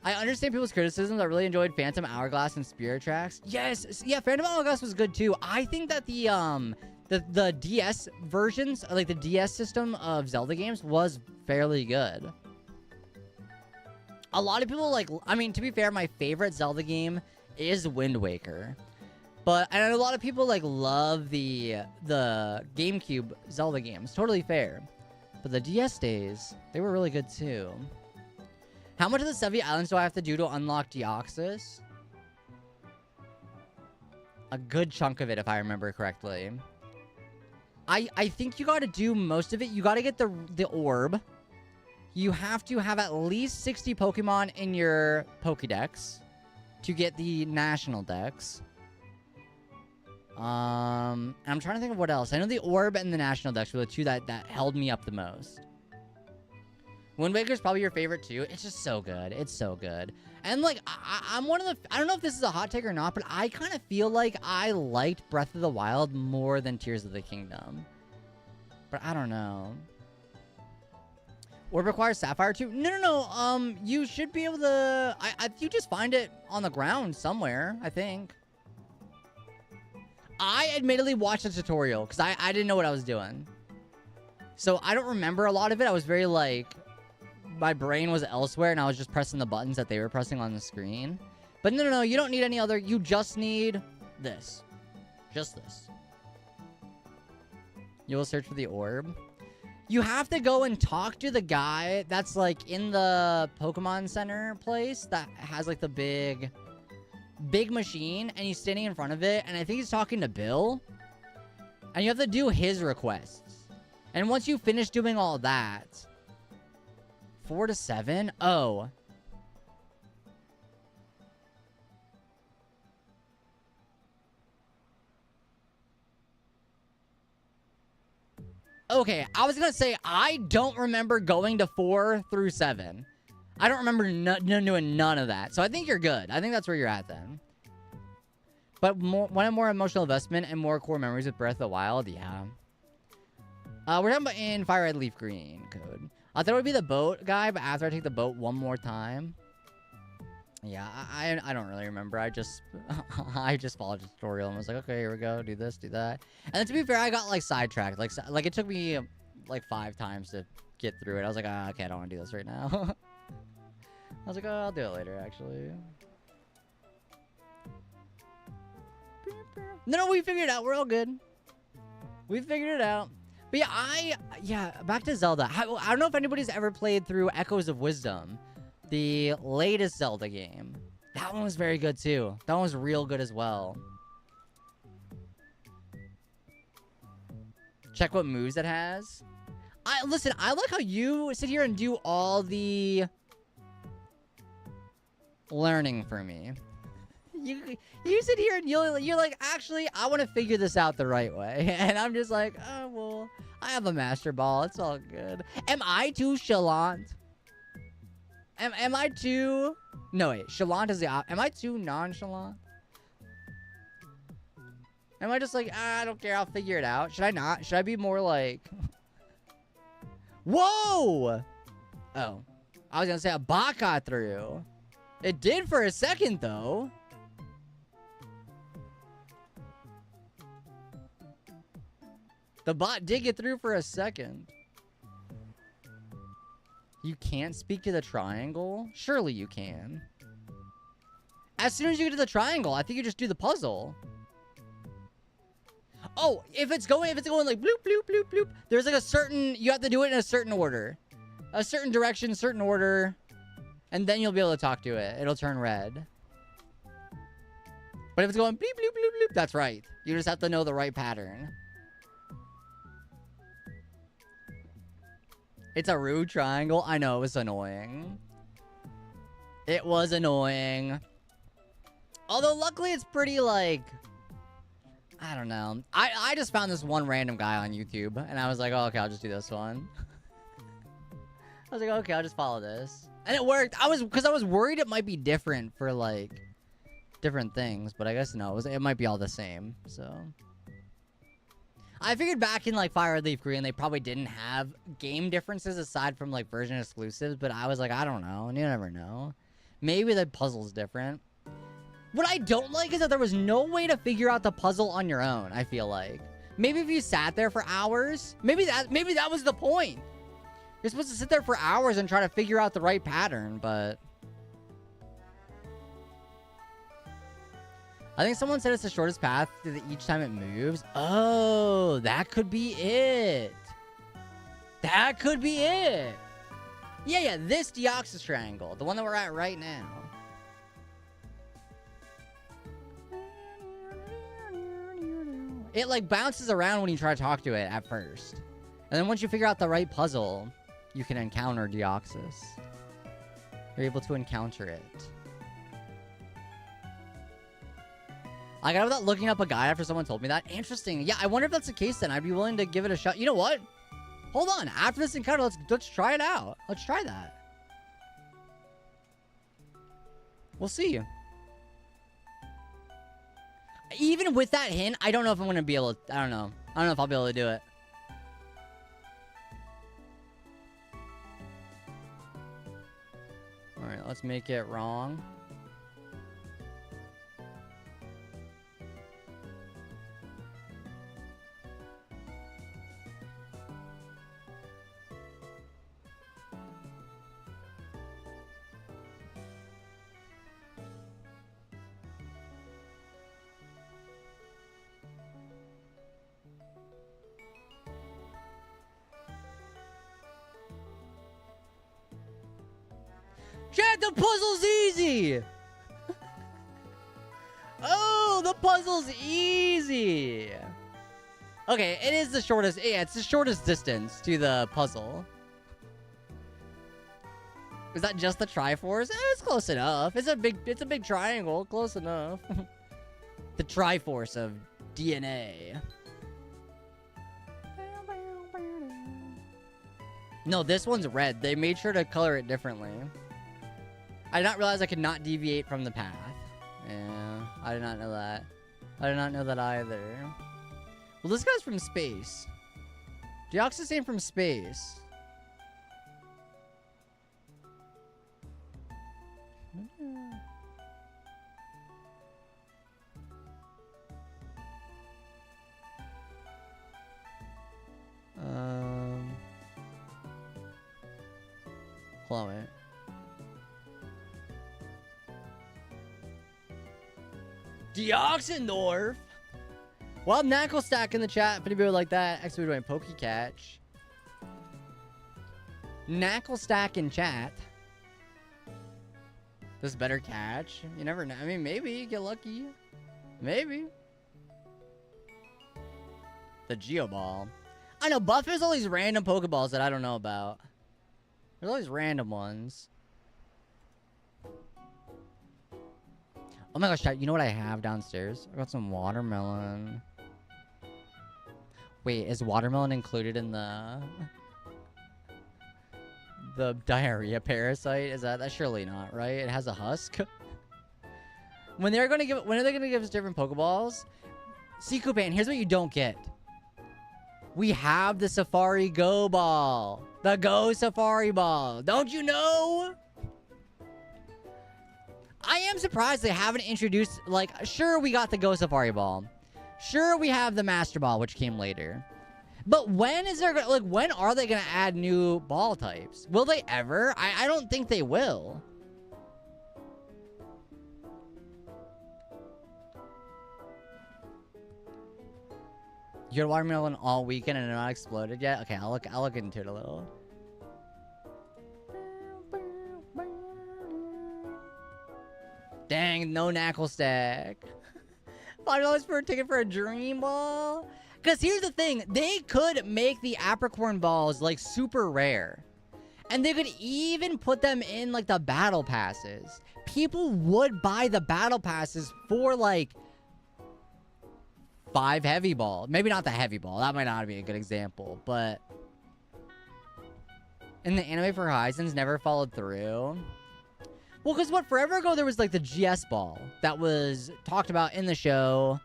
I understand people's criticisms. I really enjoyed Phantom Hourglass and Spirit Tracks. Yes, yeah, Phantom Hourglass was good too. I think that the DS versions, like the DS system of Zelda games, was fairly good. A lot of people like, I mean, to be fair, my favorite Zelda game is Wind Waker. But I know a lot of people like love the GameCube Zelda games. Totally fair. But the DS days, they were really good too. How much of the 70 islands do I have to do to unlock Deoxys? A good chunk of it, if I remember correctly. I think you gotta do most of it. You gotta get the orb. You have to have at least 60 Pokemon in your Pokédex to get the national dex. I'm trying to think of what else. I know the orb and the national dex were the two that held me up the most. Wind Waker's probably your favorite too. It's just so good. It's so good. And like, I'm one of the... I don't know if this is a hot take or not, but I kind of feel like I liked Breath of the Wild more than Tears of the Kingdom. But I don't know. Orb requires Sapphire too? No. You should be able to... you just find it on the ground somewhere, I think. I admittedly watched the tutorial because I didn't know what I was doing. So I don't remember a lot of it. I was very like... My brain was elsewhere and I was just pressing the buttons that they were pressing on the screen. But no, you don't need any other. You just need this. Just this. You will search for the orb. You have to go and talk to the guy that's like in the Pokemon Center place that has like the big machine, and he's standing in front of it, and I think he's talking to Bill. And you have to do his requests. And once you finish doing all that... 4 to 7? Oh. Okay, I was gonna say, I don't remember going to 4 through 7. I don't remember doing none of that. So I think you're good. I think that's where you're at then. But more emotional investment and more core memories with Breath of the Wild, yeah. We're talking about in Fire Red Leaf Green code. I thought it would be the boat guy, but after I take the boat one more time. Yeah, I don't really remember. I just followed the tutorial and was like, okay, here we go, do this, do that. And then to be fair, I got like sidetracked. Like it took me like 5 times to get through it. I was like, okay, I don't want to do this right now. I was like, oh, I'll do it later, actually. No, we figured it out. We're all good. We figured it out. But yeah, back to Zelda. I don't know if anybody's ever played through Echoes of Wisdom, the latest Zelda game. That one was very good too. That one was real good as well. Check what moves it has. Listen, I like how you sit here and do all the learning for me. You sit here and you're like, actually, I want to figure this out the right way. And I'm just like, oh, well, I have a Master Ball. It's all good. Am I too chalant? Am I too... No, wait. Chalant is the... Am I too nonchalant? Am I just like, I don't care. I'll figure it out. Should I not? Should I be more like... Whoa! Oh. I was going to say a bot got through. It did for a second, though. The bot did get through for a second. You can't speak to the triangle? Surely you can. As soon as you get to the triangle, I think you just do the puzzle. Oh, if it's going like bloop, bloop, bloop, bloop, there's like a certain, you have to do it in a certain order. A certain direction, certain order. And then you'll be able to talk to it. It'll turn red. But if it's going bleep, bloop, bloop, bloop, that's right. You just have to know the right pattern. It's a rude triangle. I know, it was annoying. It was annoying. Although, luckily, it's pretty, like... I don't know. I just found this one random guy on YouTube, and I was like, oh, okay, I'll just do this one. I was like, okay, I'll just follow this. And it worked. Because I was worried it might be different for, like, different things. But I guess, no, it might be all the same, so... I figured back in, like, Fire Red Leaf Green, they probably didn't have game differences aside from, like, version exclusives, but I was like, I don't know. You never know. Maybe the puzzle's different. What I don't like is that there was no way to figure out the puzzle on your own, I feel like. Maybe if you sat there for hours, maybe that was the point. You're supposed to sit there for hours and try to figure out the right pattern, but... I think someone said it's the shortest path each time it moves. Oh, that could be it. That could be it. Yeah, this Deoxys triangle. The one that we're at right now. It, like, bounces around when you try to talk to it at first. And then once you figure out the right puzzle, you can encounter Deoxys. You're able to encounter it. I got without looking up a guide after someone told me that. Interesting. Yeah, I wonder if that's the case then. I'd be willing to give it a shot. You know what? Hold on. After this encounter, let's try it out. Let's try that. We'll see. Even with that hint, I don't know if I'm going to be able to... I don't know. I don't know if I'll be able to do it. Alright, let's make it wrong. Chat, the puzzle's easy! Oh, the puzzle's easy! Okay, it is the shortest... Yeah, it's the shortest distance to the puzzle. Is that just the Triforce? It's close enough. It's a big triangle. Close enough. The Triforce of DNA. No, this one's red. They made sure to color it differently. I did not realize I could not deviate from the path. Yeah, I did not know that. I did not know that either. Well, this guy's from space. Deoxys ain't from space. Hold on, wait. Deoxys. Well, Knuckle Stack in the chat. If anybody would like that, actually we're doing Poke Catch. Knuckle Stack in chat. This better catch. You never know. I mean, maybe you get lucky. Maybe. The Geo Ball. I know, Buff has all these random Pokeballs that I don't know about. There's all these random ones. Oh my gosh, chat, you know what I have downstairs? I got some watermelon. Wait, is watermelon included in the diarrhea parasite? Is that's surely not, right? It has a husk. When are they gonna give us different Pokeballs? See, Kupan, here's what you don't get. We have the Safari Go Ball. The Go Safari Ball. Don't you know? I am surprised they haven't introduced, like, sure, we got the Go Safari Ball. Sure, we have the Master Ball, which came later. But when is there, like, when are they going to add new ball types? Will they ever? I don't think they will. You had watermelon all weekend and it not exploded yet? Okay, I'll look into it a little. Dang, no Knuckle Stack. $5 for a ticket for a Dream Ball? Because here's the thing. They could make the Apricorn Balls, like, super rare. And they could even put them in, like, the Battle Passes. People would buy the Battle Passes for, like, 5 Heavy Ball. Maybe not the Heavy Ball. That might not be a good example. But in the anime for Horizons, never followed through. Well, because what, forever ago, there was, like, the GS Ball that was talked about in the show,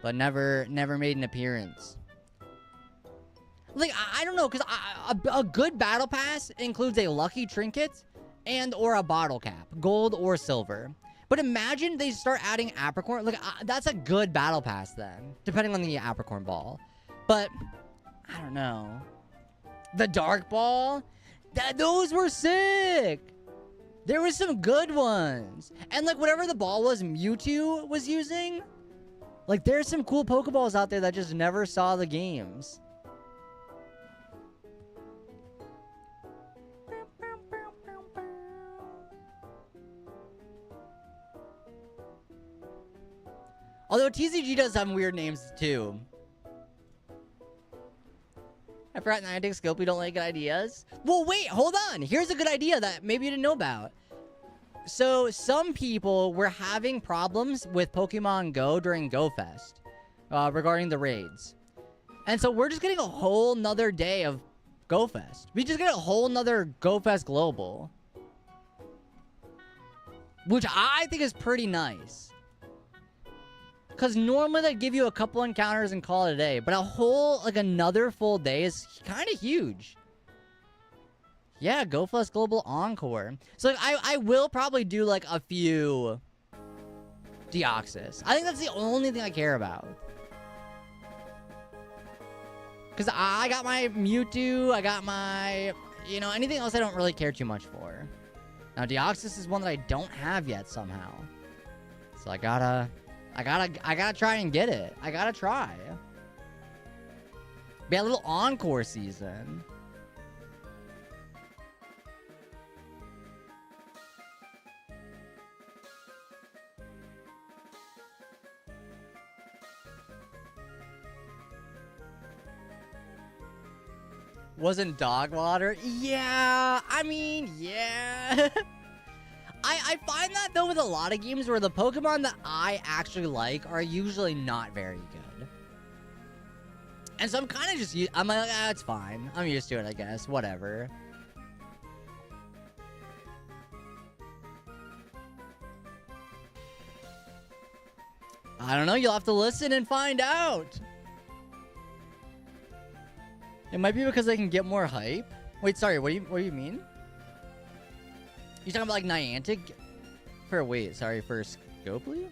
but never made an appearance. Like, I don't know, because a good Battle Pass includes a Lucky Trinket and or a Bottle Cap, gold or silver. But imagine they start adding Apricorn. Like, that's a good Battle Pass then, depending on the Apricorn Ball. But, I don't know. The Dark Ball? Those were sick! There was some good ones. And like whatever the ball was Mewtwo was using, like there's some cool Pokeballs out there that just never saw the games. Although TCG does have weird names too. I forgot Niantic Scopely don't like good ideas. Well, wait, hold on. Here's a good idea that maybe you didn't know about. So, some people were having problems with Pokemon Go during GoFest regarding the raids. And so, we're just getting a whole nother day of GoFest. We just get a whole nother GoFest Global. Which I think is pretty nice. Because normally they give you a couple encounters and call it a day. But a whole, like another full day is kind of huge. Yeah, GoFest Global Encore. So like, I will probably do like a few Deoxys. I think that's the only thing I care about. Because I got my Mewtwo, I got my, you know, anything else I don't really care too much for. Now Deoxys is one that I don't have yet somehow. So I gotta try and get it. I gotta try. Be a little encore season. Wasn't dog water? Yeah, I mean, yeah. I find that, though, with a lot of games where the Pokemon that I actually like are usually not very good. And so I'm kind of just, I'm like, ah, it's fine. I'm used to it, I guess. Whatever. I don't know. You'll have to listen and find out. It might be because they can get more hype. Wait, sorry. What do you mean? You talking about like Niantic? For Scopely?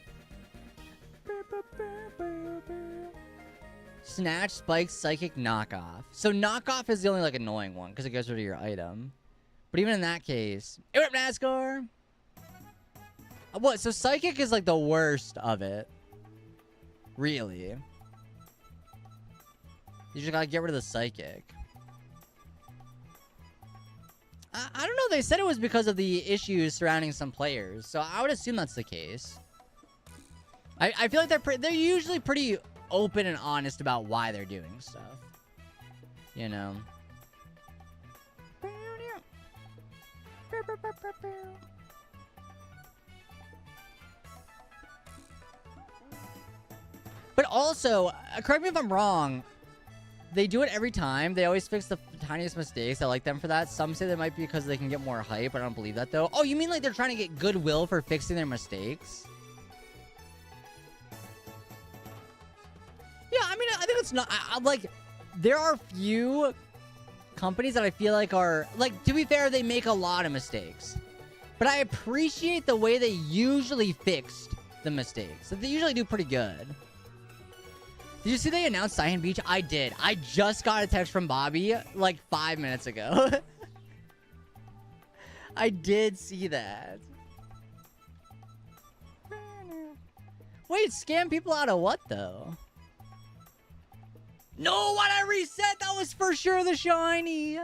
Snatch, Spike, Psychic, Knockoff. So Knockoff is the only like annoying one because it goes rid of your item. But even in that case, Whip NASCAR. What? So Psychic is like the worst of it. Really? You just gotta get rid of the Psychic. I don't know. They said it was because of the issues surrounding some players, so I would assume that's the case. I feel like they're usually pretty open and honest about why they're doing stuff. You know. But also, correct me if I'm wrong. They do it every time. They always fix the tiniest mistakes. I like them for that. Some say that might be because they can get more hype. I don't believe that, though. Oh, you mean like they're trying to get goodwill for fixing their mistakes? Yeah, I mean, I think it's not... I'm like, there are few companies that I feel like are... Like, to be fair, they make a lot of mistakes. But I appreciate the way they usually fixed the mistakes. They usually do pretty good. Did you see they announced Cyan Beach? I did. I just got a text from Bobby like 5 minutes ago. I did see that. Wait, scam people out of what, though? No, what I reset? That was for sure the shiny.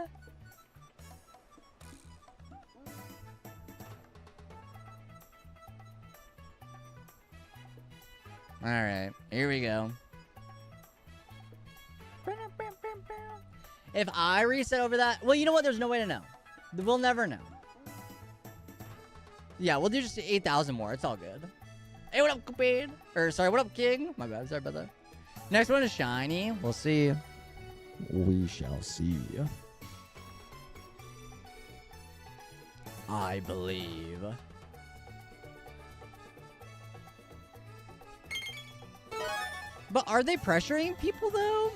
Alright, here we go. If I reset over that... Well, you know what? There's no way to know. We'll never know. Yeah, we'll do just 8,000 more. It's all good. Hey, what up, Cupid? Or, sorry, what up, King? My bad. Sorry about that. Next one is shiny. We'll see. We shall see. I believe. But are they pressuring people, though?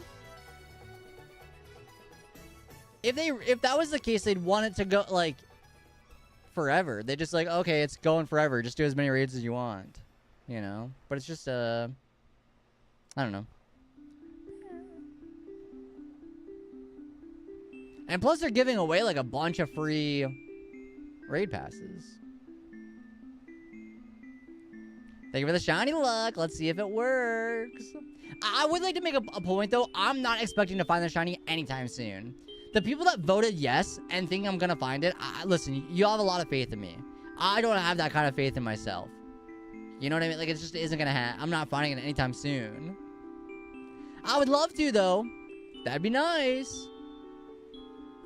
If that was the case, they'd want it to go, like, forever. They just like, okay, it's going forever. Just do as many raids as you want. You know? But it's just, I don't know. And plus, they're giving away, like, a bunch of free raid passes. Thank you for the shiny luck. Let's see if it works. I would like to make a point, though. I'm not expecting to find the shiny anytime soon. The people that voted yes and think I'm going to find it, listen, you have a lot of faith in me. I don't have that kind of faith in myself. You know what I mean? Like, it just isn't going to happen. I'm not finding it anytime soon. I would love to, though. That'd be nice.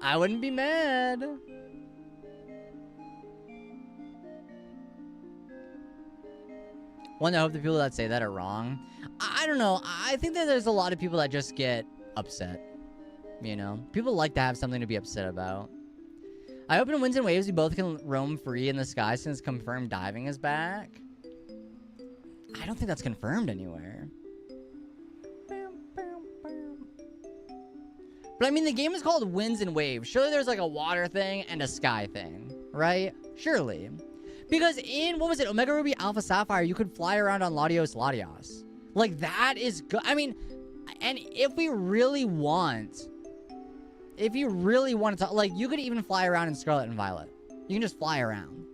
I wouldn't be mad. One, I hope the people that say that are wrong. I don't know. I think that there's a lot of people that just get upset. You know? People like to have something to be upset about. I hope in Winds and Waves we both can roam free in the sky since confirmed diving is back. I don't think that's confirmed anywhere. But I mean, the game is called Winds and Waves. Surely there's like a water thing and a sky thing, right? Surely. Because in, what was it, Omega Ruby Alpha Sapphire, you could fly around on Latios Latios. Like, that is good. I mean, and if we really want, if you really want to, like, you could even fly around in Scarlet and Violet. You can just fly around.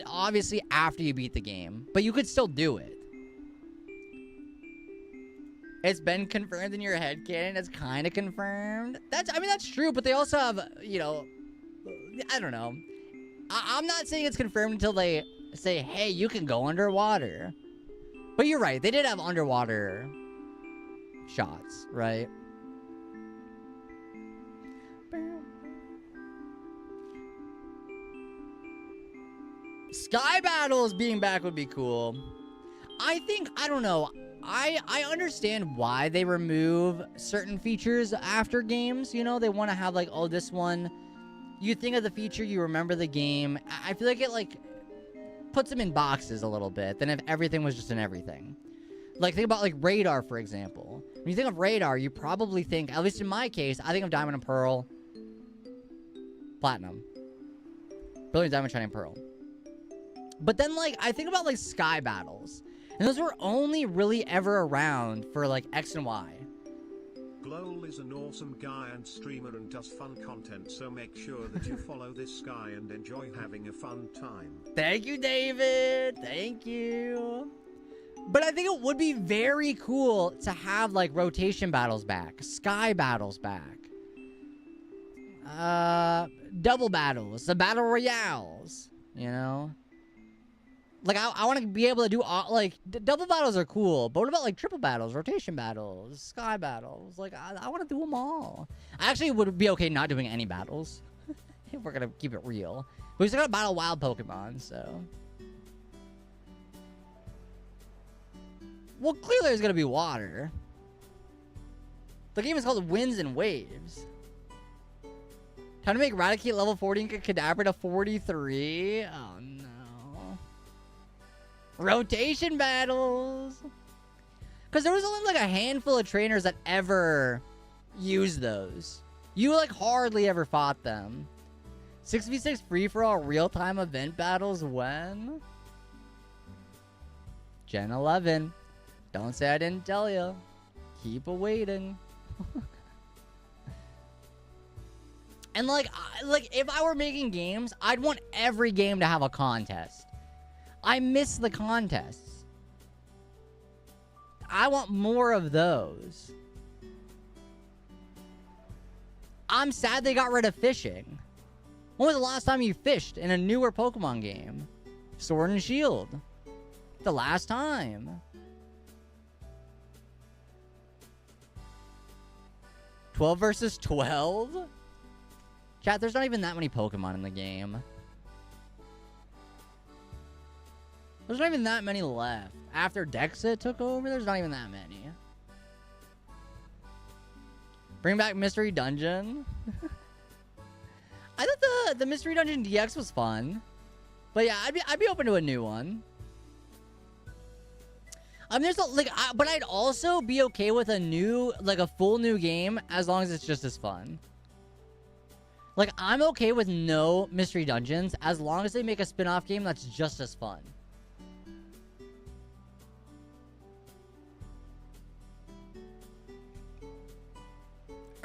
Obviously, after you beat the game. But you could still do it. It's been confirmed in your headcanon. It's kind of confirmed. I mean, that's true, but they also have, you know, I don't know. I'm not saying it's confirmed until they say, hey, you can go underwater. But you're right. They did have underwater shots, right? Sky battles being back would be cool. I think, I don't know. I understand why they remove certain features after games. You know, they want to have like, oh, this one... You think of the feature, you remember the game. I feel like it, like, puts them in boxes a little bit than if everything was just in everything. Like, think about, like, Radar, for example. When you think of Radar, you probably think, at least in my case, I think of Diamond and Pearl. Platinum. Brilliant Diamond, Shining Pearl. But then, like, I think about, like, Sky Battles. And those were only really ever around for, like, X and Y. Glowl is an awesome guy and streamer and does fun content, so make sure that you follow this guy and enjoy having a fun time. Thank you, David. Thank you. But I think it would be very cool to have, like, rotation battles back. Sky battles back. Double battles. The battle royales. You know? Like, I want to be able to do, all, like, double battles are cool. But what about, like, triple battles, rotation battles, sky battles? Like, I want to do them all. I actually would be okay not doing any battles. If we're going to keep it real. But we still got to battle wild Pokemon, so. Well, clearly there's going to be water. The game is called Winds and Waves. Time to make Raticate level 40 and Kadabra to 43. Oh, no. Rotation battles. Because there was only like a handful of trainers that ever used those. You like hardly ever fought them. 6v6 free-for-all real-time event battles when? Gen 11. Don't say I didn't tell you. Keep awaiting. And like if I were making games, I'd want every game to have a contest. I miss the contests. I want more of those. I'm sad they got rid of fishing. When was the last time you fished in a newer Pokemon game? Sword and Shield. The last time. 12 versus 12? Chat, there's not even that many Pokemon in the game. There's not even that many left. After Dexit took over, there's not even that many. Bring back Mystery Dungeon. I thought the Mystery Dungeon DX was fun. But yeah, I'd be open to a new one. There's but I'd also be okay with a new, like a full new game as long as it's just as fun. Like, I'm okay with no Mystery Dungeons as long as they make a spin-off game that's just as fun.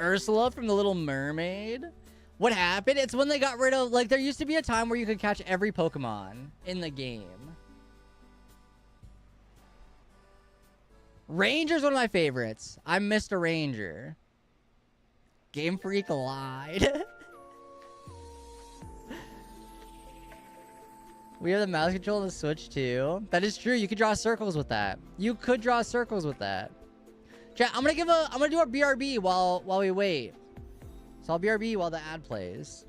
Ursula from The Little Mermaid. What happened? It's when they got rid of, like, there used to be a time where you could catch every Pokemon in the game. Ranger's one of my favorites. I'm Mr. Ranger. Game Freak lied. We have the mouse control on the Switch too. That is true. You could draw circles with that. You could draw circles with that. Chat, I'm gonna do a BRB while we wait. So I'll BRB while the ad plays.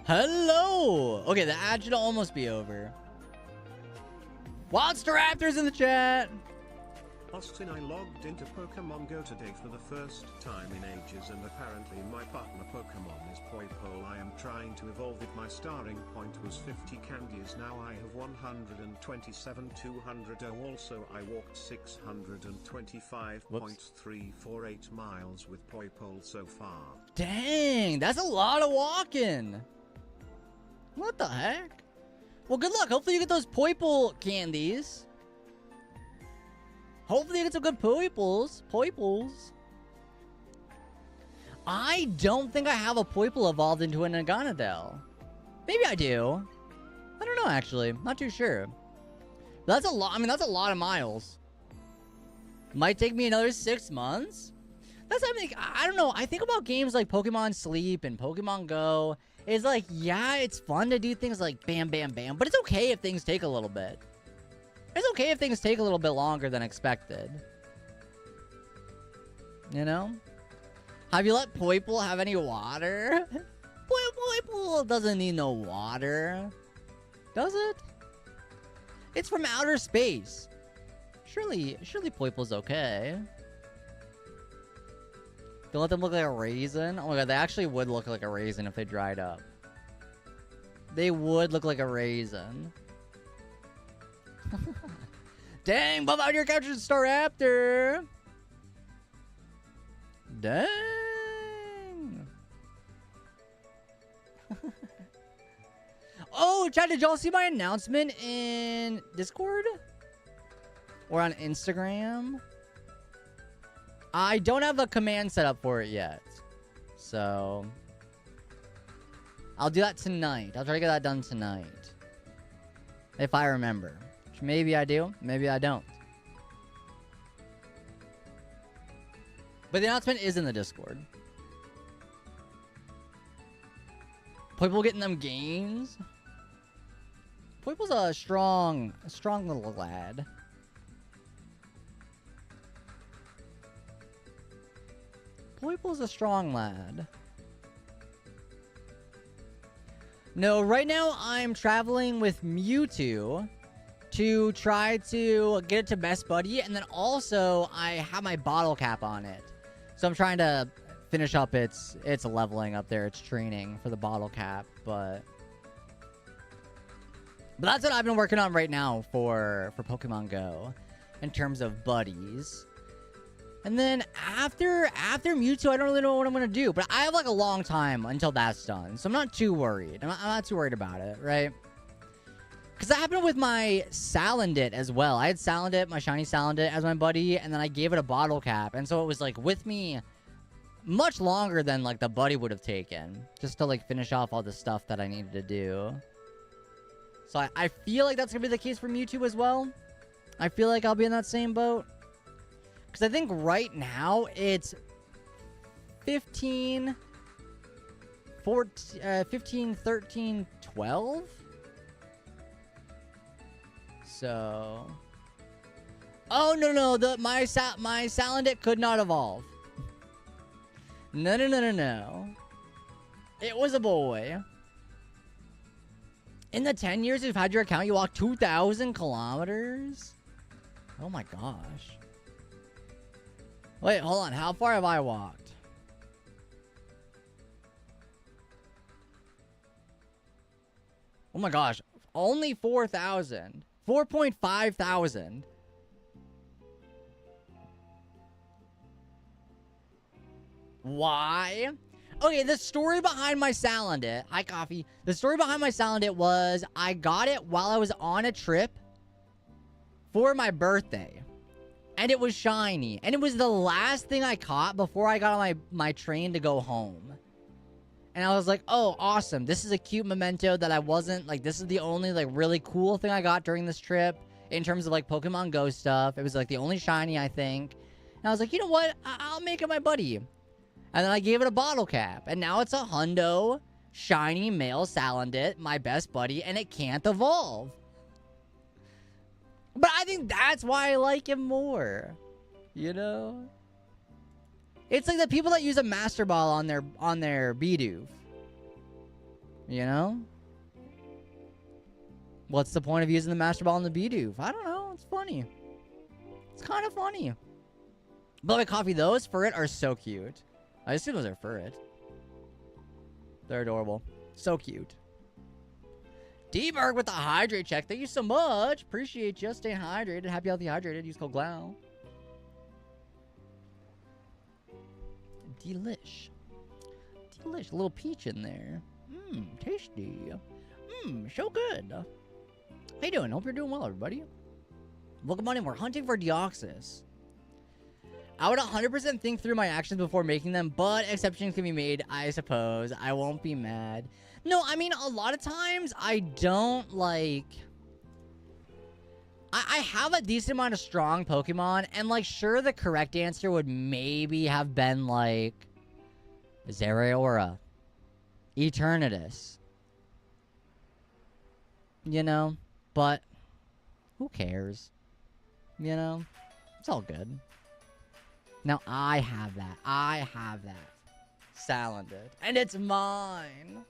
Hello! Okay, the ad should almost be over. Monster Raptors in the chat! Austin, I logged into Pokemon Go today for the first time in ages, and apparently my partner Pokemon is Poipole. I am trying to evolve it. My starting point was 50 candies, now I have 127,200. Also I walked 625.348 miles with Poipole so far. Dang, that's a lot of walking. What the heck? Well, good luck. Hopefully you get those Poipole candies. Hopefully you get some good Poipoles. Poipoles. I don't think I have a Poipole evolved into an Agonadel. Maybe I do. I don't know, actually. Not too sure. That's a lot. I mean, that's a lot of miles. Might take me another 6 months. That's, I mean, I don't know. I think about games like Pokemon Sleep and Pokemon Go. It's like, yeah, it's fun to do things like bam, bam, bam. But it's okay if things take a little bit. It's okay if things take a little bit longer than expected. You know? Have you let Poipole have any water? Poipole doesn't need no water. Does it? It's from outer space. Surely Poipole's okay. Don't let them look like a raisin. Oh my god, they actually would look like a raisin if they dried up. They would look like a raisin. Dang, Bob out here captured Staraptor. Dang. Oh, chat, did y'all see my announcement in Discord? Or on Instagram? I don't have a command set up for it yet. So I'll do that tonight. I'll try to get that done tonight. If I remember. Which maybe I do, maybe I don't. But the announcement is in the Discord. Poipole getting them gains. Poipole's a strong little lad. Poipole's a strong lad. No, right now I'm traveling with Mewtwo to try to get it to Best Buddy, and then also I have my bottle cap on it. So I'm trying to finish up its leveling up there, its training for the bottle cap, but that's what I've been working on right now for Pokemon Go in terms of buddies. And then after Mewtwo, I don't really know what I'm going to do. But I have, like, a long time until that's done. So I'm not too worried. I'm not too worried about it, right? Because that happened with my Salandit as well. I had Salandit, my shiny Salandit, as my buddy. And then I gave it a bottle cap. And so it was, like, with me much longer than, like, the buddy would have taken. Just to, like, finish off all the stuff that I needed to do. So I feel like that's going to be the case for Mewtwo as well. I feel like I'll be in that same boat. Because I think right now it's 15, 13, 12. So... Oh, no. My Salandit could not evolve. No. It was a boy. In the 10 years you've had your account, you walked 2,000 kilometers? Oh my gosh. Wait, hold on. How far have I walked? Oh my gosh. Only 4,000. 4.5 thousand. Why? Okay, the story behind my Salandit. Hi, Coffee. The story behind my Salandit was I got it while I was on a trip for my birthday. And it was shiny. And it was the last thing I caught before I got on my train to go home. And I was like, oh, awesome. This is a cute memento that I wasn't, like, this is the only, like, really cool thing I got during this trip in terms of, like, Pokemon Go stuff. It was, like, the only shiny, I think. And I was like, you know what? I'll make it my buddy. And then I gave it a bottle cap. And now it's a hundo, shiny male Salandit, my best buddy, and it can't evolve. But I think that's why I like him more. You know? It's like the people that use a Master Ball on their Bidoof. You know? What's the point of using the Master Ball on the Bidoof? I don't know. It's funny. It's kind of funny. But like Coffee, those Furret are so cute. I assume those are Furret. They're adorable. So cute. D-Berg with the hydrate check. Thank you so much. Appreciate you. Staying hydrated. Happy, healthy, hydrated. Use code glowl. Delish. Delish. A little peach in there. Mmm, tasty. Mmm, so good. How you doing? Hope you're doing well, everybody. Welcome on in. We're hunting for Deoxys. I would 100% think through my actions before making them, but exceptions can be made, I suppose. I won't be mad. No, I mean, a lot of times, I don't, like... I have a decent amount of strong Pokemon, and, like, sure, the correct answer would maybe have been, like... Zeraora. Eternatus. You know? But... who cares? You know? It's all good. Now, I have that. I have that. Salandit. And it's mine!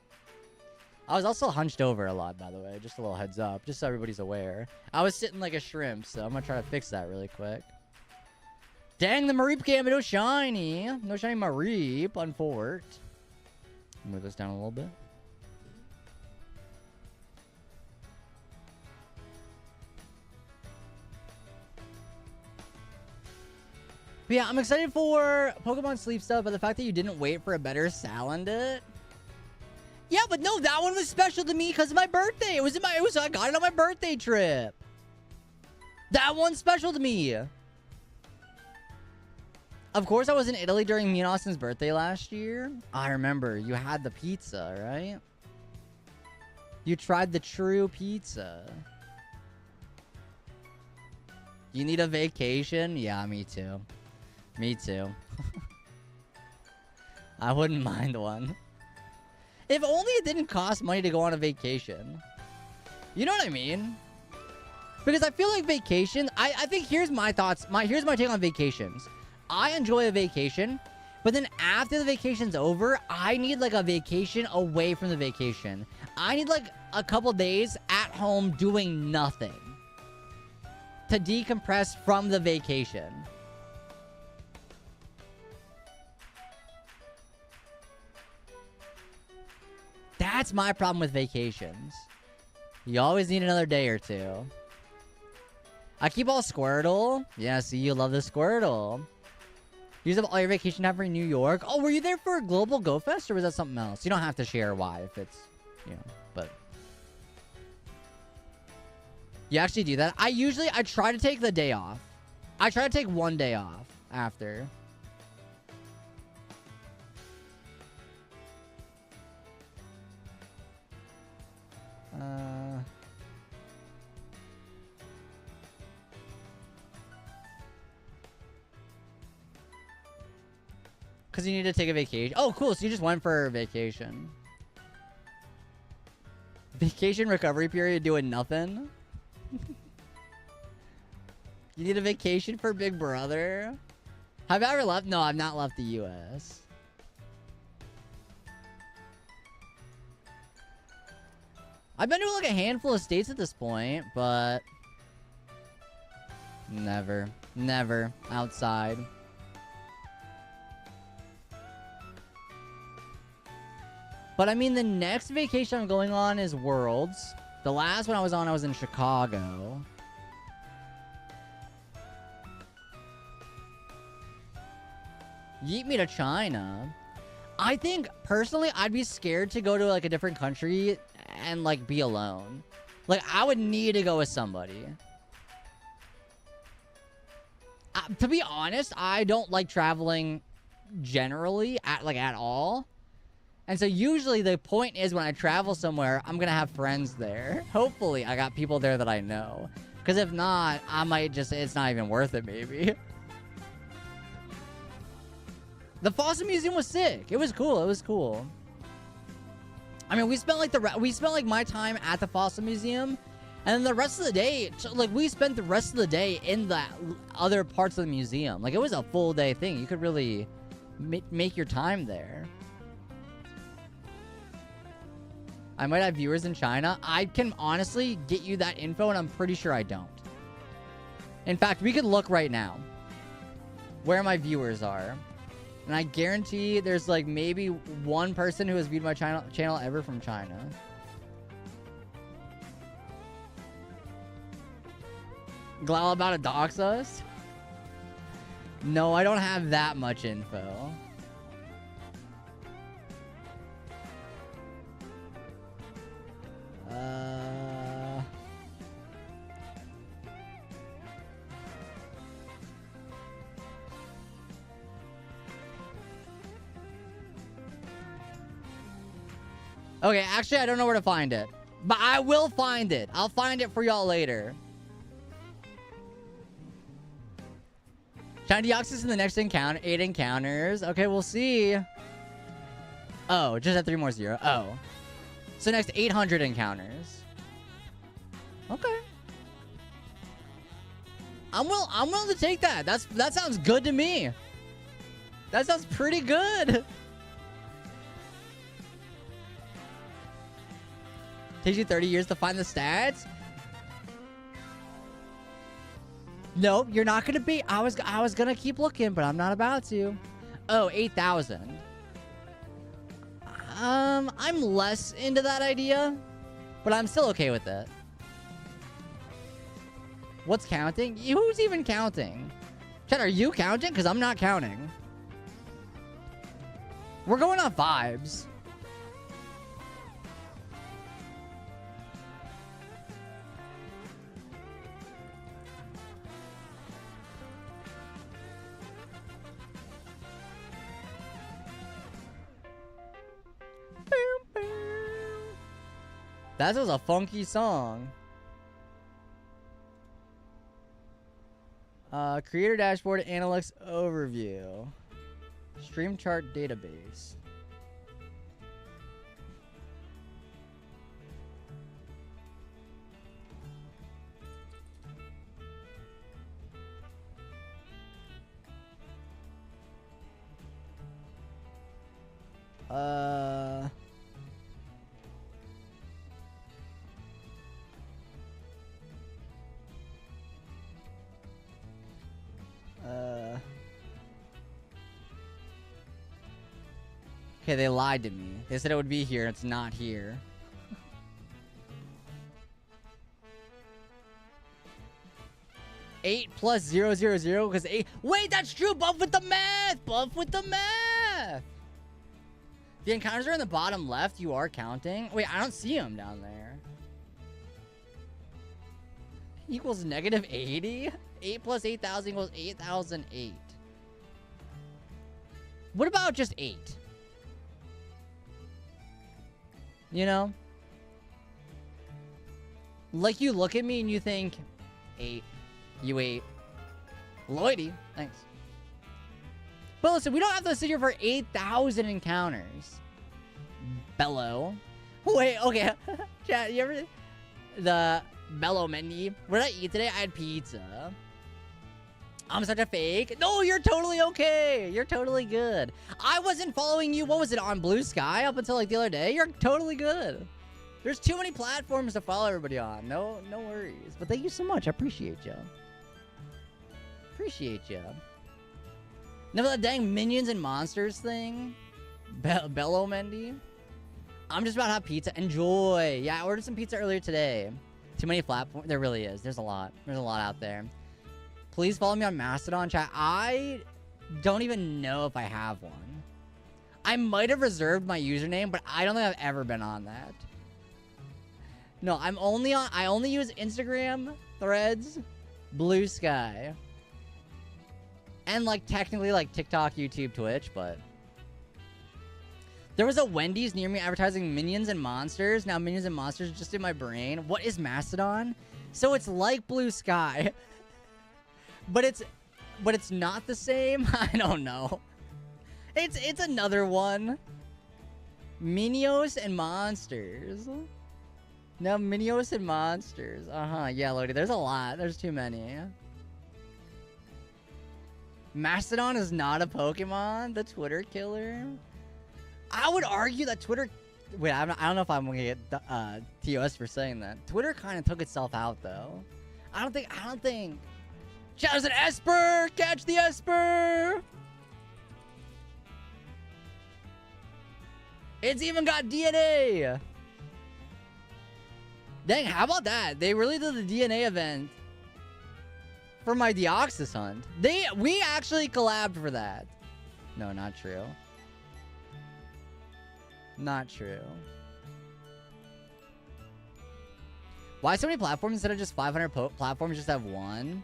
I was also hunched over a lot, by the way. Just a little heads up. Just so everybody's aware. I was sitting like a shrimp, so I'm gonna try to fix that really quick. Dang, the Mareep came, no shiny. No shiny Mareep, unfortunate. Move this down a little bit. But yeah, I'm excited for Pokemon Sleep stuff, but the fact that you didn't wait for a better Salandit. Yeah, but no, that one was special to me because of my birthday. I got it on my birthday trip. That one's special to me. Of course, I was in Italy during me and Austin's birthday last year. I remember. You had the pizza, right? You tried the true pizza. You need a vacation? Yeah, me too. Me too. I wouldn't mind one. If only it didn't cost money to go on a vacation. You know what I mean? Because I feel like vacation... I think here's my thoughts. Here's my take on vacations. I enjoy a vacation But then after the vacation's over, I need like a vacation away from the vacation. I need like a couple days at home doing nothing to decompress from the vacation. That's my problem with vacations. You always need another day or two. I keep all Squirtle. Yeah, see, you love the Squirtle. Use up all your vacation time for New York. Oh, were you there for a Global Go Fest, or was that something else? You don't have to share why if it's, you know, but... You actually do that? I try to take the day off. I try to take one day off after. Because you need to take a vacation. Oh, cool. So you just went for a vacation. Vacation recovery period doing nothing? You need a vacation for Big Brother? Have I ever left? No, I've not left the U.S. I've been to like a handful of states at this point, but... Never outside. But I mean, the next vacation I'm going on is Worlds. The last one I was in Chicago. Yeet me to China. I think, personally, I'd be scared to go to, like, a different country and, like, be alone. Like, I would need to go with somebody. To be honest, I don't like traveling generally, at all. And so usually the point is when I travel somewhere, I'm going to have friends there. Hopefully, I got people there that I know. Because if not, I might just, it's not even worth it, maybe. The Fossil Museum was sick. It was cool. It was cool. I mean, we spent like my time at the Fossil Museum, and then the rest of the day, like we spent the rest of the day in the other parts of the museum. Like it was a full day thing. You could really make your time there. I might have viewers in China. I can honestly get you that info, and I'm pretty sure I don't. In fact, we could look right now where my viewers are. And I guarantee there's like maybe one person who has viewed my channel ever from China. Glowl about to dox us? No, I don't have that much info. Okay, actually, I don't know where to find it. But I will find it. I'll find it for y'all later. Shiny Deoxys in the next encounter. 8 encounters. Okay, we'll see. Oh, just at 3 more 0. Oh. So next 800 encounters. Okay. I'm willing to take that. That sounds good to me. That sounds pretty good. Takes you 30 years to find the stats? Nope, you're not gonna be. I was gonna keep looking, but I'm not about to. Oh, 8,000. I'm less into that idea, but I'm still okay with it. What's counting? Who's even counting? Chat, are you counting? Because I'm not counting. We're going on vibes. That was a funky song. Creator dashboard analytics overview. Stream chart database. Uh... Okay, they lied to me. They said it would be here. It's not here. Eight plus 0, 0, 0, because 8... Wait, that's true! Buff with the math! Buff with the math! The encounters are in the bottom left. You are counting. Wait, I don't see them down there. Equals negative 80? 8 plus 8,000 equals 8,008. What about just 8? You know? Like, you look at me and you think, 8. You 8. Lloydie, thanks. But listen, we don't have to sit here for 8,000 encounters. Bello. Wait, okay. Chat, you ever... The Bello Mendy. What did I eat today? I had pizza. I'm such a fake. No, you're totally okay. You're totally good. I wasn't following you, what was it, on Blue Sky up until like the other day? You're totally good. There's too many platforms to follow everybody on. No worries. But thank you so much. I appreciate you. Appreciate you. Never that dang Minions and Monsters thing. Bello Mendy. I'm just about to have pizza. Enjoy. Yeah, I ordered some pizza earlier today. Too many platforms. There really is. There's a lot. There's a lot out there. Please follow me on Mastodon, chat. I don't even know if I have one. I might have reserved my username, but I don't think I've ever been on that. No, I only use Instagram, Threads, Blue Sky. And like technically like TikTok, YouTube, Twitch, but there was a Wendy's near me advertising Minions and Monsters. Now Minions and Monsters just in my brain. What is Mastodon? So it's like Blue Sky. But it's not the same. I don't know. It's another one. Minios and Monsters. No, Minios and Monsters. Yeah, Lodi. There's a lot. There's too many. Mastodon is not a Pokemon. The Twitter killer. I would argue that Twitter... Wait, I don't know if I'm gonna get TOS for saying that. Twitter kind of took itself out, though. I don't think... Chat, there's an Esper! Catch the Esper! It's even got DNA! Dang, how about that? They really did the DNA event for my Deoxys hunt. We actually collabed for that. No, not true. Not true. Why so many platforms instead of just 500 platforms just have one?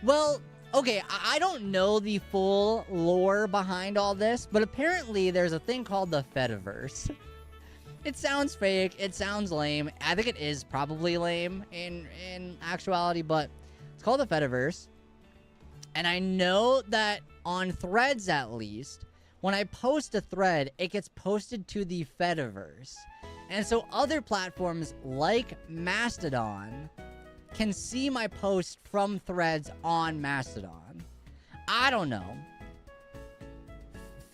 Well, okay, I don't know the full lore behind all this, but apparently there's a thing called the Fediverse. It sounds fake, it sounds lame. I think it is probably lame in actuality, but it's called the Fediverse. And I know that on Threads, at least, when I post a thread, it gets posted to the Fediverse. And so other platforms like Mastodon can see my post from Threads on Mastodon. I don't know.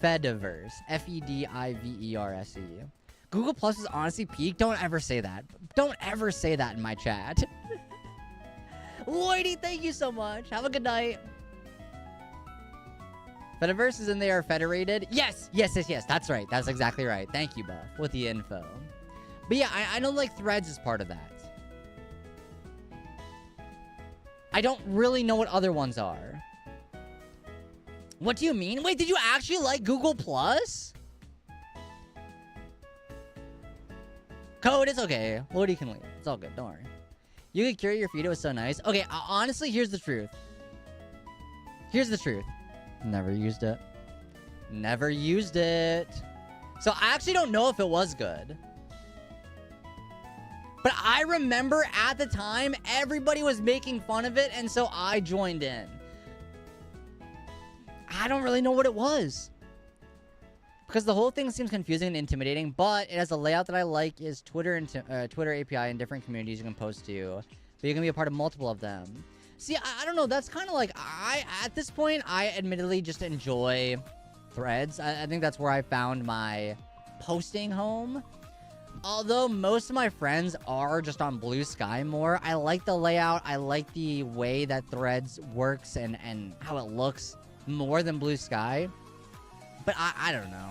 Fediverse. F-E-D-I-V-E-R-S-E. Google Plus is honestly peak. Don't ever say that. Don't ever say that in my chat. Lloydie, thank you so much. Have a good night. Fediverse is in there federated. Yes. That's right. That's exactly right. Thank you, Buff, with the info. But yeah, I know like Threads is part of that. I don't really know what other ones are. What do you mean? Wait, did you actually like Google Plus? Code, it's okay. Lodi can leave. It's all good. Don't worry. You could curate your feed. It was so nice. Okay, honestly, here's the truth. Here's the truth. Never used it. Never used it. So I actually don't know if it was good. But I remember at the time, everybody was making fun of it, and so I joined in. I don't really know what it was. Because the whole thing seems confusing and intimidating, but it has a layout that I like is Twitter and Twitter API in different communities you can post to. But you can be a part of multiple of them. See, I don't know. That's kind of like, at this point, I admittedly just enjoy Threads. I think that's where I found my posting home. Although most of my friends are just on Blue Sky more, I like the layout. I like the way that Threads works and how it looks more than Blue Sky. But I don't know.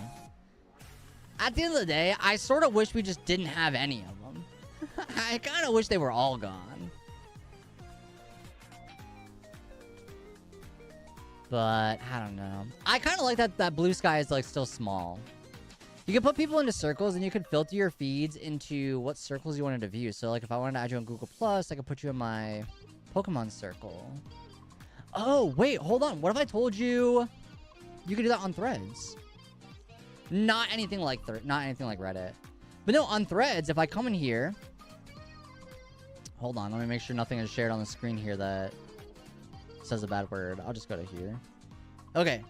At the end of the day, I sort of wish we just didn't have any of them. I kind of wish they were all gone. But I don't know. I kind of like that Blue Sky is like still small. You can put people into circles, and you can filter your feeds into what circles you wanted to view. So, like, if I wanted to add you on Google+, I could put you in my Pokemon circle. Oh, wait, hold on. What if I told you you could do that on Threads? Not anything like Reddit. But no, on Threads, if I come in here... Hold on, let me make sure nothing is shared on the screen here that says a bad word. I'll just go to here. Okay.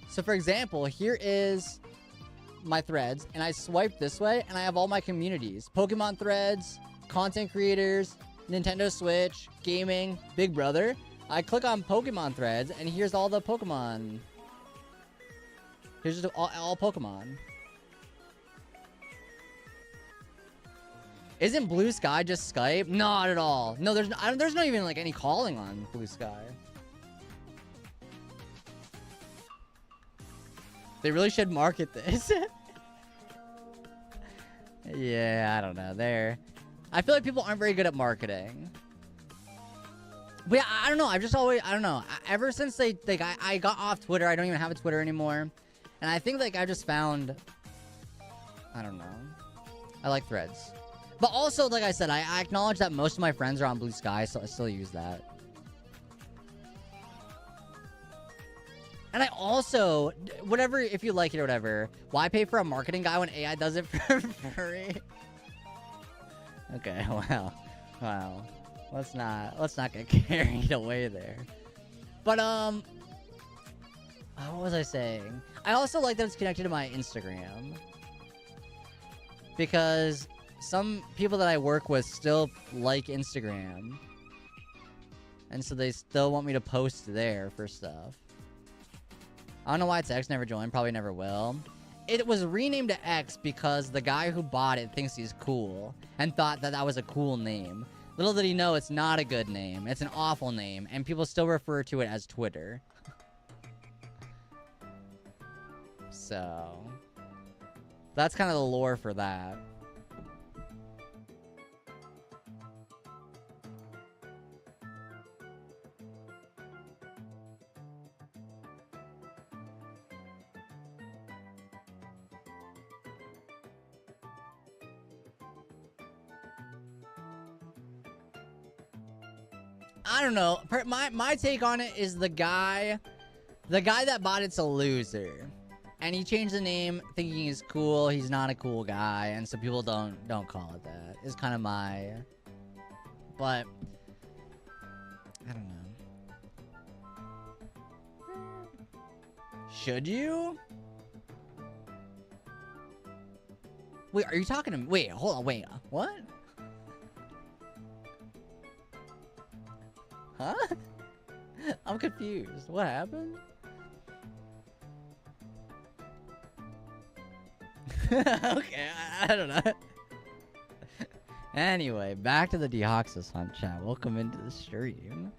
So, for example, here is my Threads, and I swipe this way, and I have all my communities. Pokemon Threads, content creators, Nintendo Switch, gaming, Big Brother. I click on Pokemon Threads, and here's all the Pokemon. Here's just all Pokemon. Isn't Blue Sky just Skype? Not at all. No, there's not even like any calling on Blue Sky. They really should market this. Yeah, I don't know. I feel like people aren't very good at marketing. But yeah, I don't know. I don't know. Ever since I got off Twitter, I don't even have a Twitter anymore. And I think like I just found, I don't know. I like Threads. But also, like I said, I acknowledge that most of my friends are on Blue Sky, so I still use that. And I also, whatever, if you like it or whatever, why pay for a marketing guy when AI does it for free? Okay, wow. Let's not get carried away there. But, what was I saying? I also like that it's connected to my Instagram. Because some people that I work with still like Instagram. And so they still want me to post there for stuff. I don't know why it's X never joined. Probably never will. It was renamed to X because the guy who bought it thinks he's cool and thought that that was a cool name. Little did he know it's not a good name. It's an awful name, and people still refer to it as Twitter. So, that's kind of the lore for that. I don't know. My take on it is the guy that bought it's a loser, and he changed the name thinking he's cool. He's not a cool guy, and so people don't call it that. Is kind of my. But I don't know. Should you? Wait, are you talking to me? Wait, hold on. Wait, what? Huh? I'm confused. What happened? Okay, I don't know. Anyway, back to the Deoxys hunt, chat. Welcome into the stream.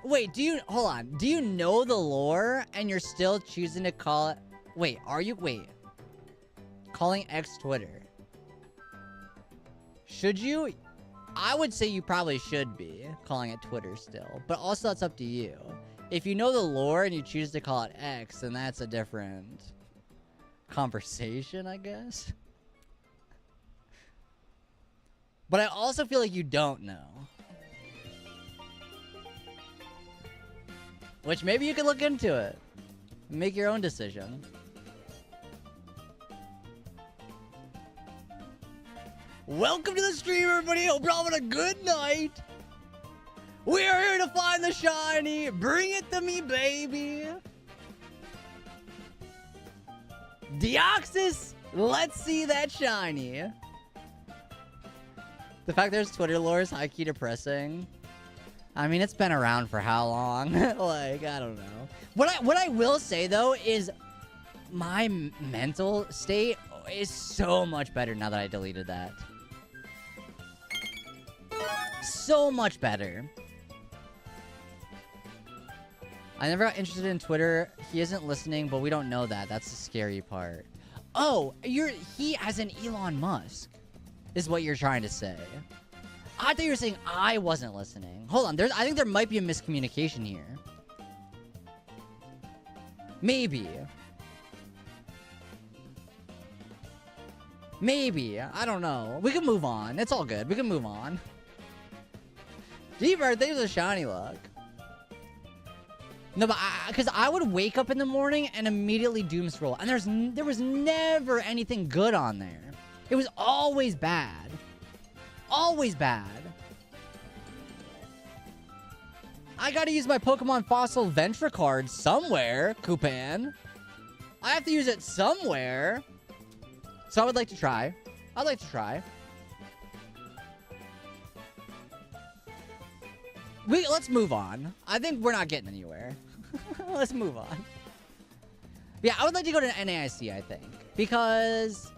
Wait, hold on. Do you know the lore and you're still choosing to call it? Wait, are you? Wait. Calling X Twitter. Should you? I would say you probably should be calling it Twitter still. But also, that's up to you. If you know the lore and you choose to call it X, then that's a different conversation, I guess. But I also feel like you don't know. Which maybe you could look into it. Make your own decision. Welcome to the stream, everybody. Hope you're having a good night. We are here to find the shiny. Bring it to me, baby. Deoxys, let's see that shiny. The fact there's Twitter lore is high-key depressing. I mean, it's been around for how long? Like, I don't know. What I will say, though, is my mental state is so much better now that I deleted that. So much better. I never got interested in Twitter. He isn't listening, but we don't know that. That's the scary part. Oh, he as in Elon Musk is what you're trying to say. I thought you were saying I wasn't listening. Hold on, I think there might be a miscommunication here. Maybe. Maybe. I don't know. We can move on. It's all good. We can move on. D-Bird, thanks for the shiny luck. No, but because I would wake up in the morning and immediately doom scroll, and there was never anything good on there. It was always bad. Always bad. I gotta use my Pokemon Fossil Venture card somewhere, Kupan. I have to use it somewhere. So I would like to try. I'd like to try. Let's move on. I think we're not getting anywhere. Let's move on. Yeah, I would like to go to NAIC, I think. Because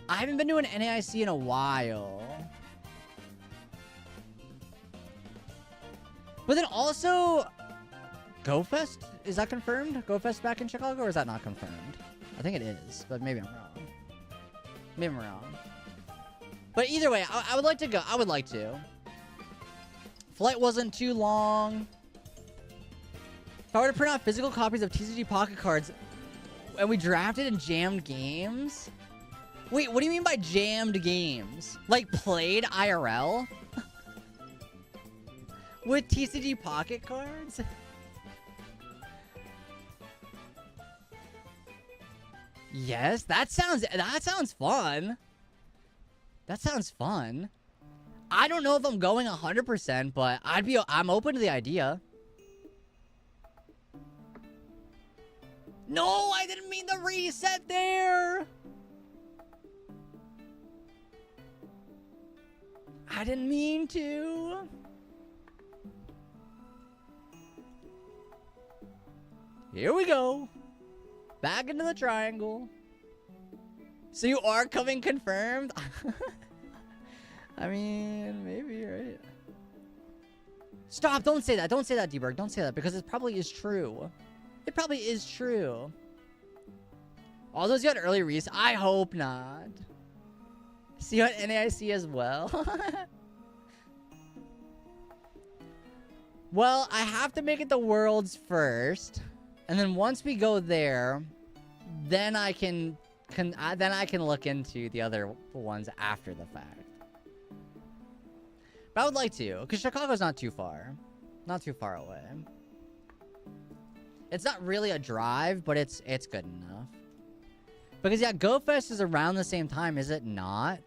I haven't been to an NAIC in a while. But then also, GoFest? Is that confirmed? GoFest back in Chicago, or is that not confirmed? I think it is, but maybe I'm wrong. Maybe I'm wrong. But either way, I would like to go. I would like to. Flight wasn't too long. If I were to print out physical copies of TCG Pocket Cards and we drafted and jammed games? Wait, what do you mean by jammed games? Like played IRL? With TCG Pocket Cards? Yes, that sounds fun. That sounds fun. I don't know if I'm going 100%, but I'm open to the idea. No, I didn't mean the reset there. I didn't mean to. Here we go. Back into the triangle. So you are coming confirmed? I mean, maybe, right? Stop, don't say that. Don't say that, D-Berg. Don't say that, because it probably is true. It probably is true. All those got early release? I hope not. See you at NAIC as well? Well, I have to make it the world's first. And then once we go there, then I can look into the other ones after the fact. But I would like to, because Chicago's not too far. Not too far away. It's not really a drive, but it's good enough. Because, yeah, GoFest is around the same time, is it not?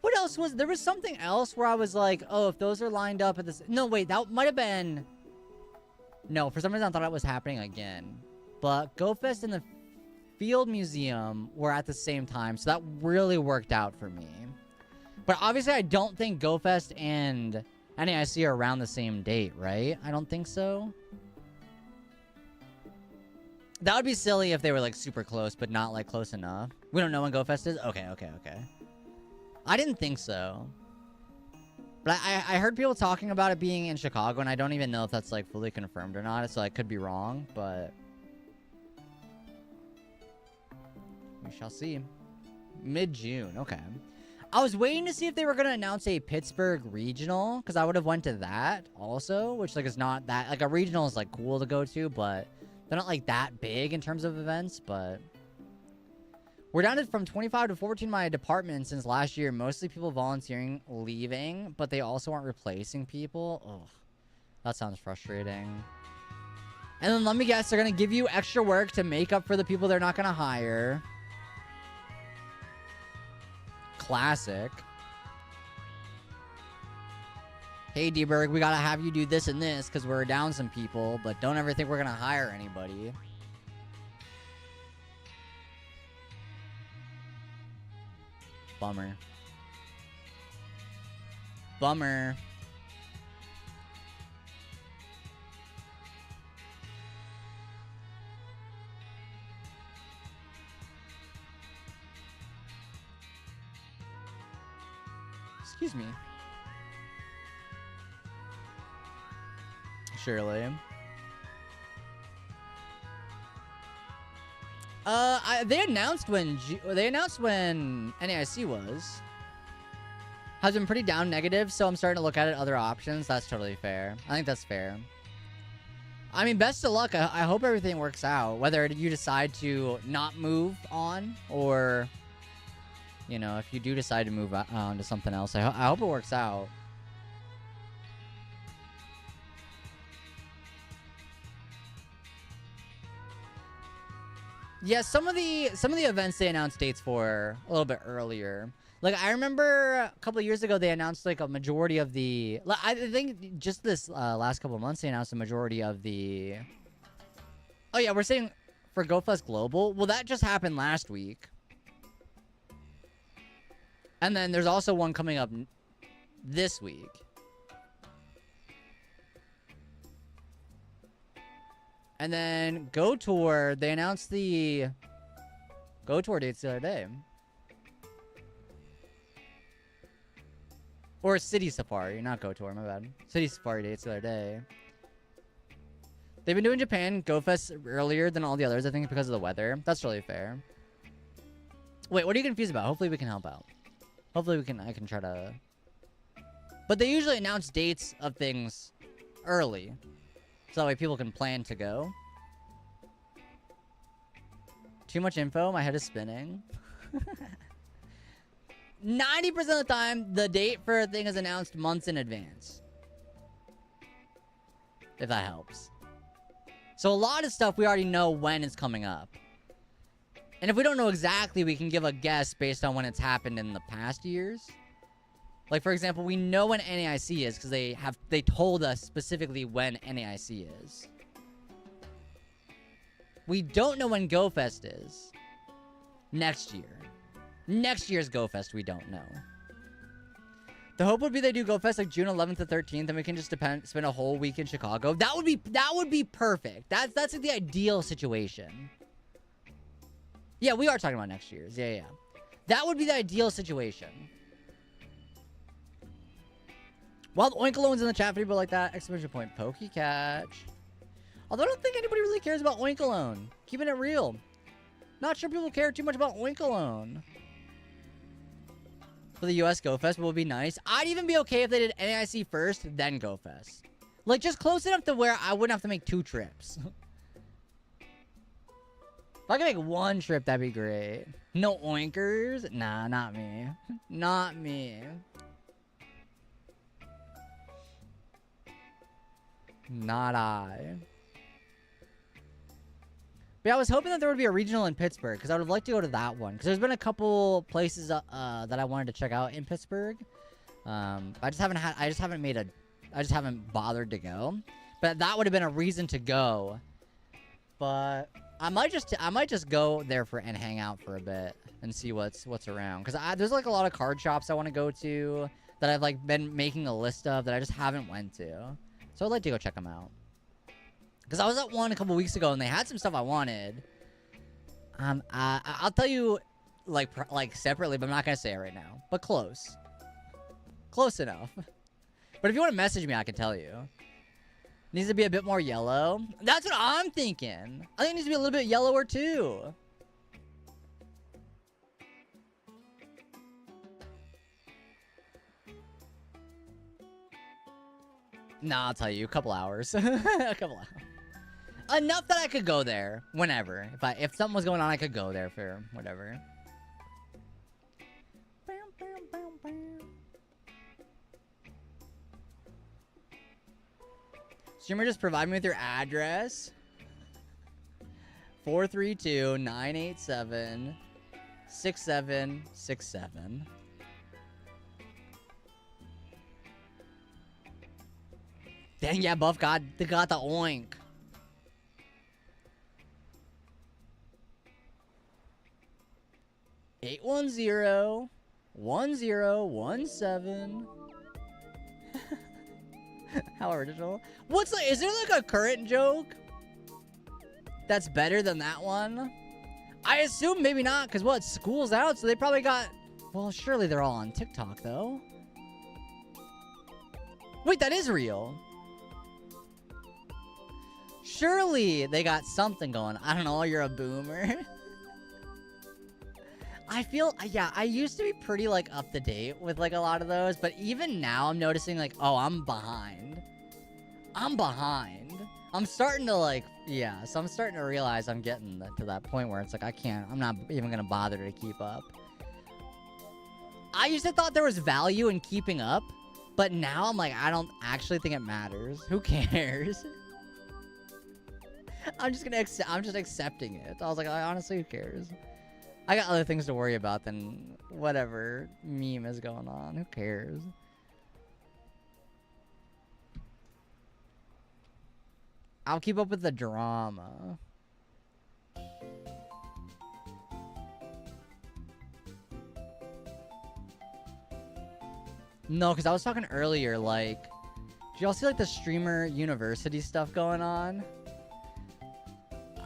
What else was... There was something else where I was like, oh, if those are lined up at this... No, wait, that might have been... No, for some reason I thought it was happening again. But GoFest and the Field Museum were at the same time, so that really worked out for me. But obviously I don't think GoFest and NAIC are around the same date, right? I don't think so. That would be silly if they were, like, super close, but not, like, close enough. We don't know when GoFest is? Okay. I didn't think so. But I heard people talking about it being in Chicago, and I don't even know if that's, like, fully confirmed or not, so I could be wrong, but... we shall see. Mid-June, okay. I was waiting to see if they were going to announce a Pittsburgh regional, because I would have went to that also, which, like, is not that... Like, a regional is, like, cool to go to, but... They're not, like, that big in terms of events, but... We're down to from 25 to 14 in my department since last year. Mostly people volunteering, leaving, but they also aren't replacing people. Ugh. That sounds frustrating. And then let me guess, they're going to give you extra work to make up for the people they're not going to hire. Classic. Hey, D-Berg, we gotta have you do this and this because we're down some people, but don't ever think we're gonna hire anybody. Bummer. Bummer. Excuse me. Surely. They announced when NAIC was. Has been pretty down negative, so I'm starting to look at it other options. That's totally fair. I think that's fair. I mean, best of luck. I hope everything works out. Whether you decide to not move on, or, you know, if you do decide to move on to something else, I hope it works out. Yeah, some of the events they announced dates for a little bit earlier. Like, I remember a couple of years ago they announced like a majority of the. I think just this last couple of months they announced a majority of the. Oh yeah, we're saying for GoFest Global. Well, that just happened last week. And then there's also one coming up this week. And then Go Tour, they announced the Go Tour dates the other day. Or City Safari, not Go Tour, my bad. City Safari dates the other day. They've been doing Japan Go Fest earlier than all the others, I think, because of the weather. That's really fair. Wait, what are you confused about? Hopefully we can help out. Hopefully I can try to... But they usually announce dates of things early. So that way people can plan to go. Too much info? My head is spinning. 90% of the time, the date for a thing is announced months in advance. If that helps. So a lot of stuff we already know when it's coming up. And if we don't know exactly, we can give a guess based on when it's happened in the past years. Like, for example, we know when NAIC is because they told us specifically when NAIC is. We don't know when GoFest is. Next year. Next year's GoFest, we don't know. The hope would be they do GoFest like June 11th to 13th, and we can just spend a whole week in Chicago. That would be perfect. That's like the ideal situation. Yeah, we are talking about next year's. Yeah. That would be the ideal situation. Wild Oinkalone's in the chat for people like that. Exclamation point. Pokecatch. Although I don't think anybody really cares about Oinkalone. Keeping it real. Not sure people care too much about Oinkalone. For the US GoFest, what would be nice? I'd even be okay if they did NAIC first, then GoFest. Like, just close enough to where I wouldn't have to make 2 trips. If I could make 1 trip, that'd be great. No oinkers? Nah, not me. Not me. Not I. But yeah, I was hoping that there would be a regional in Pittsburgh, because I would have liked to go to that one. Because there's been a couple places that I wanted to check out in Pittsburgh. I just haven't bothered to go. But that would have been a reason to go. But I might just go there and hang out for a bit and see what's around. Because there's like a lot of card shops I want to go to that I've like been making a list of that I just haven't went to. So I'd like to go check them out. Because I was at one a couple weeks ago and they had some stuff I wanted. I'll tell you like separately, but I'm not gonna say it right now. But close. Close enough. But if you want to message me, I can tell you. Needs to be a bit more yellow. That's what I'm thinking. I think it needs to be a little bit yellower too. Nah, I'll tell you, a couple hours. A couple hours. Enough that I could go there whenever. If something was going on, I could go there for whatever. Streamer, just provide me with your address. 432-987-6767. Dang, yeah, Buff got the oink. Eight 1017. How original. Is there like a current joke that's better than that one? I assume maybe not, because school's out, so they probably got... Well, surely they're all on TikTok, though. Wait, that is real. Surely they got something going. I don't know, you're a boomer. I feel, yeah, I used to be pretty, like, up to date with, like, a lot of those. But even now, I'm noticing, like, oh, I'm behind. I'm behind. I'm starting to, like, yeah. So I'm starting to realize I'm getting to that point where it's like, I'm not even going to bother to keep up. I used to thought there was value in keeping up. But now I'm like, I don't actually think it matters. Who cares? I'm just accepting it. I was like, honestly, who cares? I got other things to worry about than whatever meme is going on. Who cares? I'll keep up with the drama. No, because I was talking earlier, like, did y'all see, like, the streamer university stuff going on?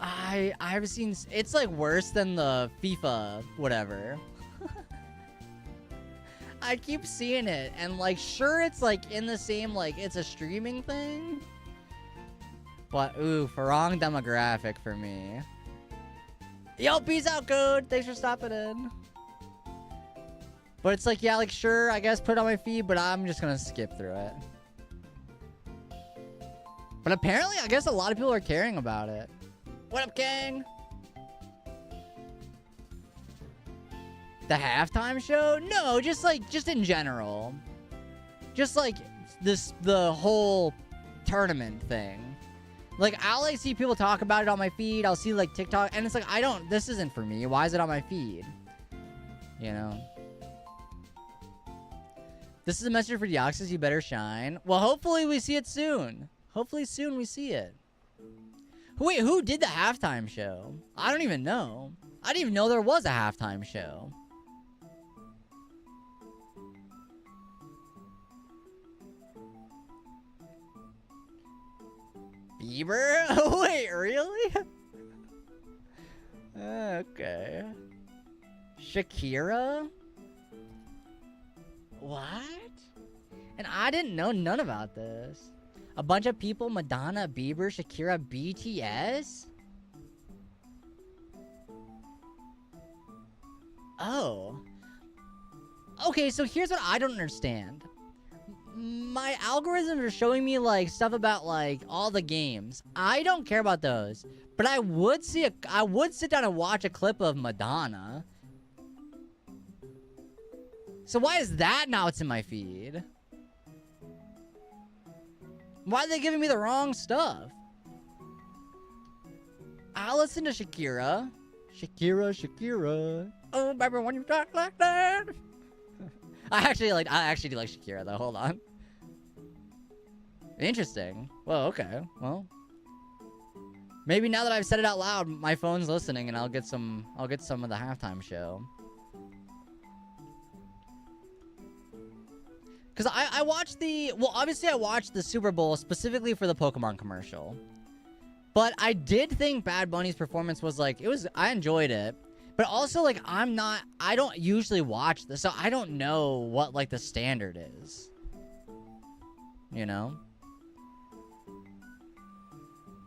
I've seen, it's, like, worse than the FIFA whatever. I keep seeing it, and, like, sure, it's, like, in the same, like, it's a streaming thing. But, oof, wrong demographic for me. Yo, peace out, Code! Thanks for stopping in. But it's like, yeah, like, sure, I guess put it on my feed, but I'm just gonna skip through it. But apparently, I guess a lot of people are caring about it. What up, gang? The halftime show? No, just in general. Just like the whole tournament thing. Like, I'll like see people talk about it on my feed. I'll see like TikTok, and it's like, this isn't for me. Why is it on my feed? You know? This is a message for Deoxys. You better shine. Well, hopefully we see it soon. Hopefully soon we see it. Wait, who did the halftime show? I don't even know. I didn't even know there was a halftime show. Bieber? Wait, really? Okay. Shakira? What? And I didn't know none about this. A bunch of people, Madonna, Bieber, Shakira, BTS? Oh. Okay, so here's what I don't understand. My algorithms are showing me, like, stuff about, like, all the games. I don't care about those. But I would sit down and watch a clip of Madonna. So why is that now it's in my feed? Why are they giving me the wrong stuff? I'll listen to Shakira. Shakira. Oh, baby, when you talk like that. I actually do like Shakira, though. Hold on. Interesting. Well, okay. Well, maybe now that I've said it out loud, my phone's listening, and I'll get some of the halftime show. Because I watched obviously I watched the Super Bowl specifically for the Pokemon commercial. But I did think Bad Bunny's performance was, like, I enjoyed it. But also, like, I don't usually watch this, so I don't know what, like, the standard is. You know?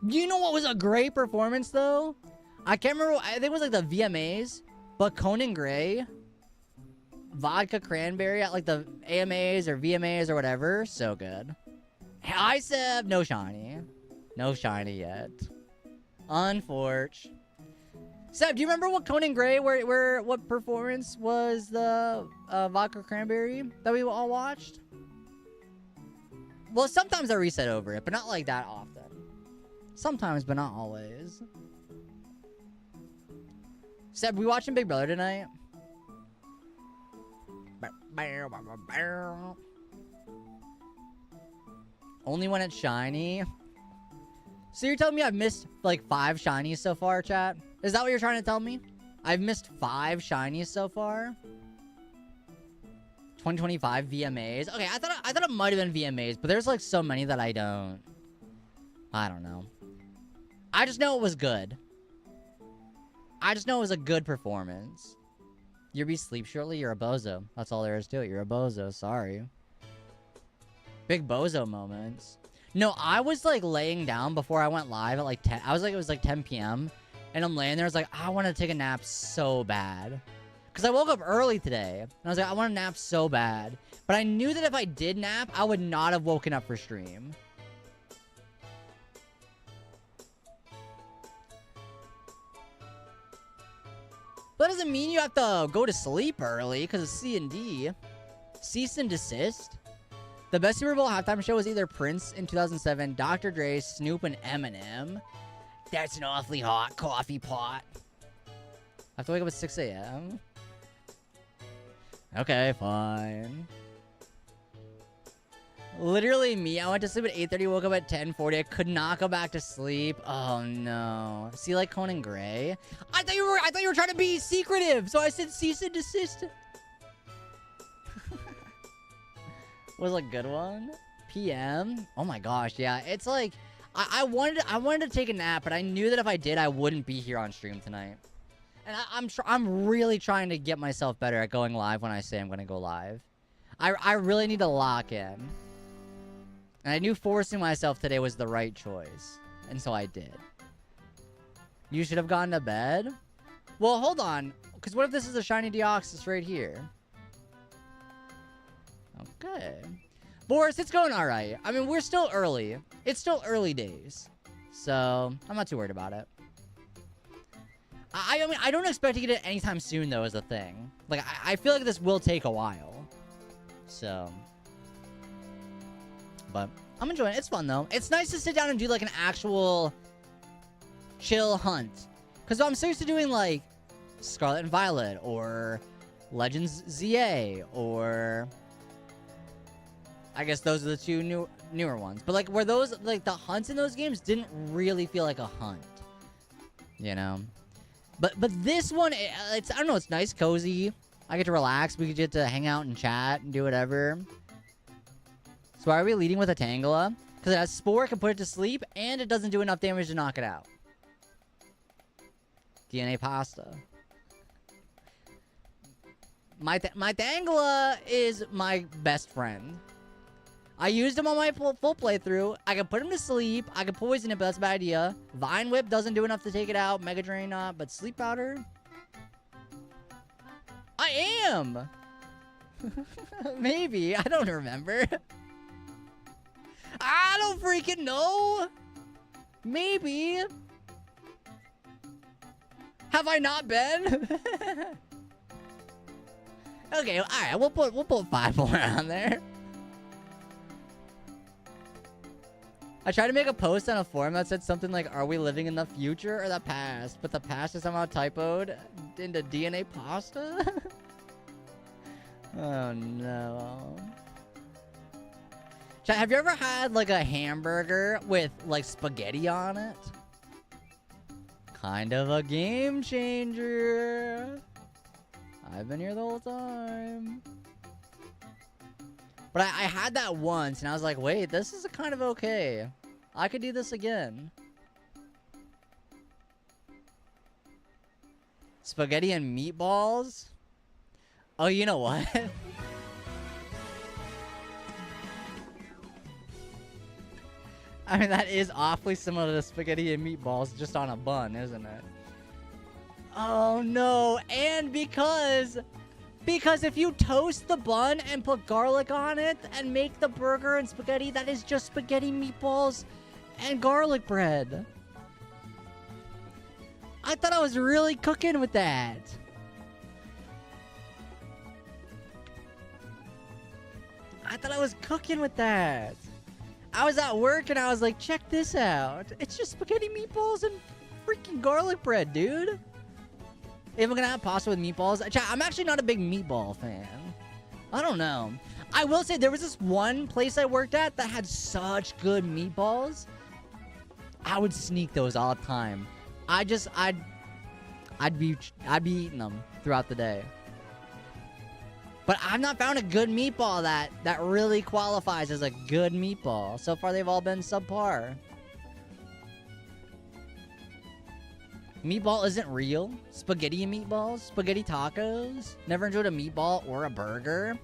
You know what was a great performance, though? I can't remember, I think it was, like, the VMAs, but Conan Gray... Vodka Cranberry at, like, the AMAs or VMAs or whatever. So good. Hi, Seb. No shiny. No shiny yet. Unfortunate. Seb, do you remember what Conan Gray, what performance was the Vodka Cranberry that we all watched? Well, sometimes I reset over it, but not, like, that often. Sometimes, but not always. Seb, we watching Big Brother tonight? Only when it's shiny. So you're telling me I've missed like 5 shinies so far, chat? Is that what you're trying to tell me? I've missed 5 shinies so far? 2025 VMAs. Okay, I thought it might have been VMAs, but there's like so many that I don't know. I just know it was good. I just know it was a good performance. You'll be sleep shortly, you're a bozo. That's all there is to it. You're a bozo, sorry. Big bozo moments. No, I was like laying down before I went live at like 10. I was like, it was like 10 p.m. And I'm laying there. I was like, I want to take a nap so bad. Because I woke up early today. And I was like, I want to nap so bad. But I knew that if I did nap, I would not have woken up for stream. But that doesn't mean you have to go to sleep early because it's C&D. Cease and desist. The best Super Bowl halftime show was either Prince in 2007, Dr. Dre, Snoop, and Eminem. That's an awfully hot coffee pot. I have to wake up at 6 a.m. Okay, fine. Literally me. I went to sleep at 8:30, woke up at 10:40. I could not go back to sleep. Oh no. See, like Conan Gray. I thought you were trying to be secretive, so I said cease and desist. Was a good one. PM. Oh my gosh, yeah. It's like I wanted to take a nap, but I knew that if I did, I wouldn't be here on stream tonight. And I'm really trying to get myself better at going live when I say I'm gonna go live. I really need to lock in. And I knew forcing myself today was the right choice. And so I did. You should have gone to bed? Well, hold on. Because what if this is a shiny Deoxys right here? Okay. Boris, it's going alright. I mean, we're still early. It's still early days. So, I'm not too worried about it. I mean, I don't expect to get it anytime soon, though, is the thing. Like, I feel like this will take a while. So. But, I'm enjoying it. It's fun, though. It's nice to sit down and do, like, an actual chill hunt. Because I'm so used to doing, like, Scarlet and Violet, or Legends ZA, or I guess those are the two newer ones. But, like, where those, like, the hunts in those games didn't really feel like a hunt. You know? But this one, it's, I don't know, it's nice, cozy. I get to relax. We get to hang out and chat and do whatever. So why are we leading with a Tangela? Because it has Spore, can put it to sleep, and it doesn't do enough damage to knock it out. DNA pasta. My Tangela is my best friend. I used him on my full playthrough. I can put him to sleep. I can poison it, but that's a bad idea. Vine Whip doesn't do enough to take it out. Mega Drain not, but Sleep Powder? I am! Maybe. I don't remember. I don't freaking know! Maybe. Have I not been? Okay, alright, we'll put 5 more on there. I tried to make a post on a forum that said something like, are we living in the future or the past? But the past is somehow typoed into DNA pasta? Oh no. Chat, have you ever had like a hamburger with like spaghetti on it? Kind of a game changer. I've been here the whole time. But I had that once, and I was like, wait, this is kind of okay. I could do this again. Spaghetti and meatballs? Oh, you know what? I mean, that is awfully similar to spaghetti and meatballs, just on a bun, isn't it? Oh, no. And because if you toast the bun and put garlic on it and make the burger and spaghetti, that is just spaghetti meatballs and garlic bread. I thought I was really cooking with that. I thought I was cooking with that. I was at work and I was like, check this out. It's just spaghetti meatballs and freaking garlic bread, dude. If I'm gonna have pasta with meatballs, I'm actually not a big meatball fan. I don't know. I will say there was this one place I worked at that had such good meatballs. I would sneak those all the time. I'd be eating them throughout the day. But I've not found a good meatball that really qualifies as a good meatball. So far, they've all been subpar. Meatball isn't real. Spaghetti and meatballs. Spaghetti tacos. Never enjoyed a meatball or a burger.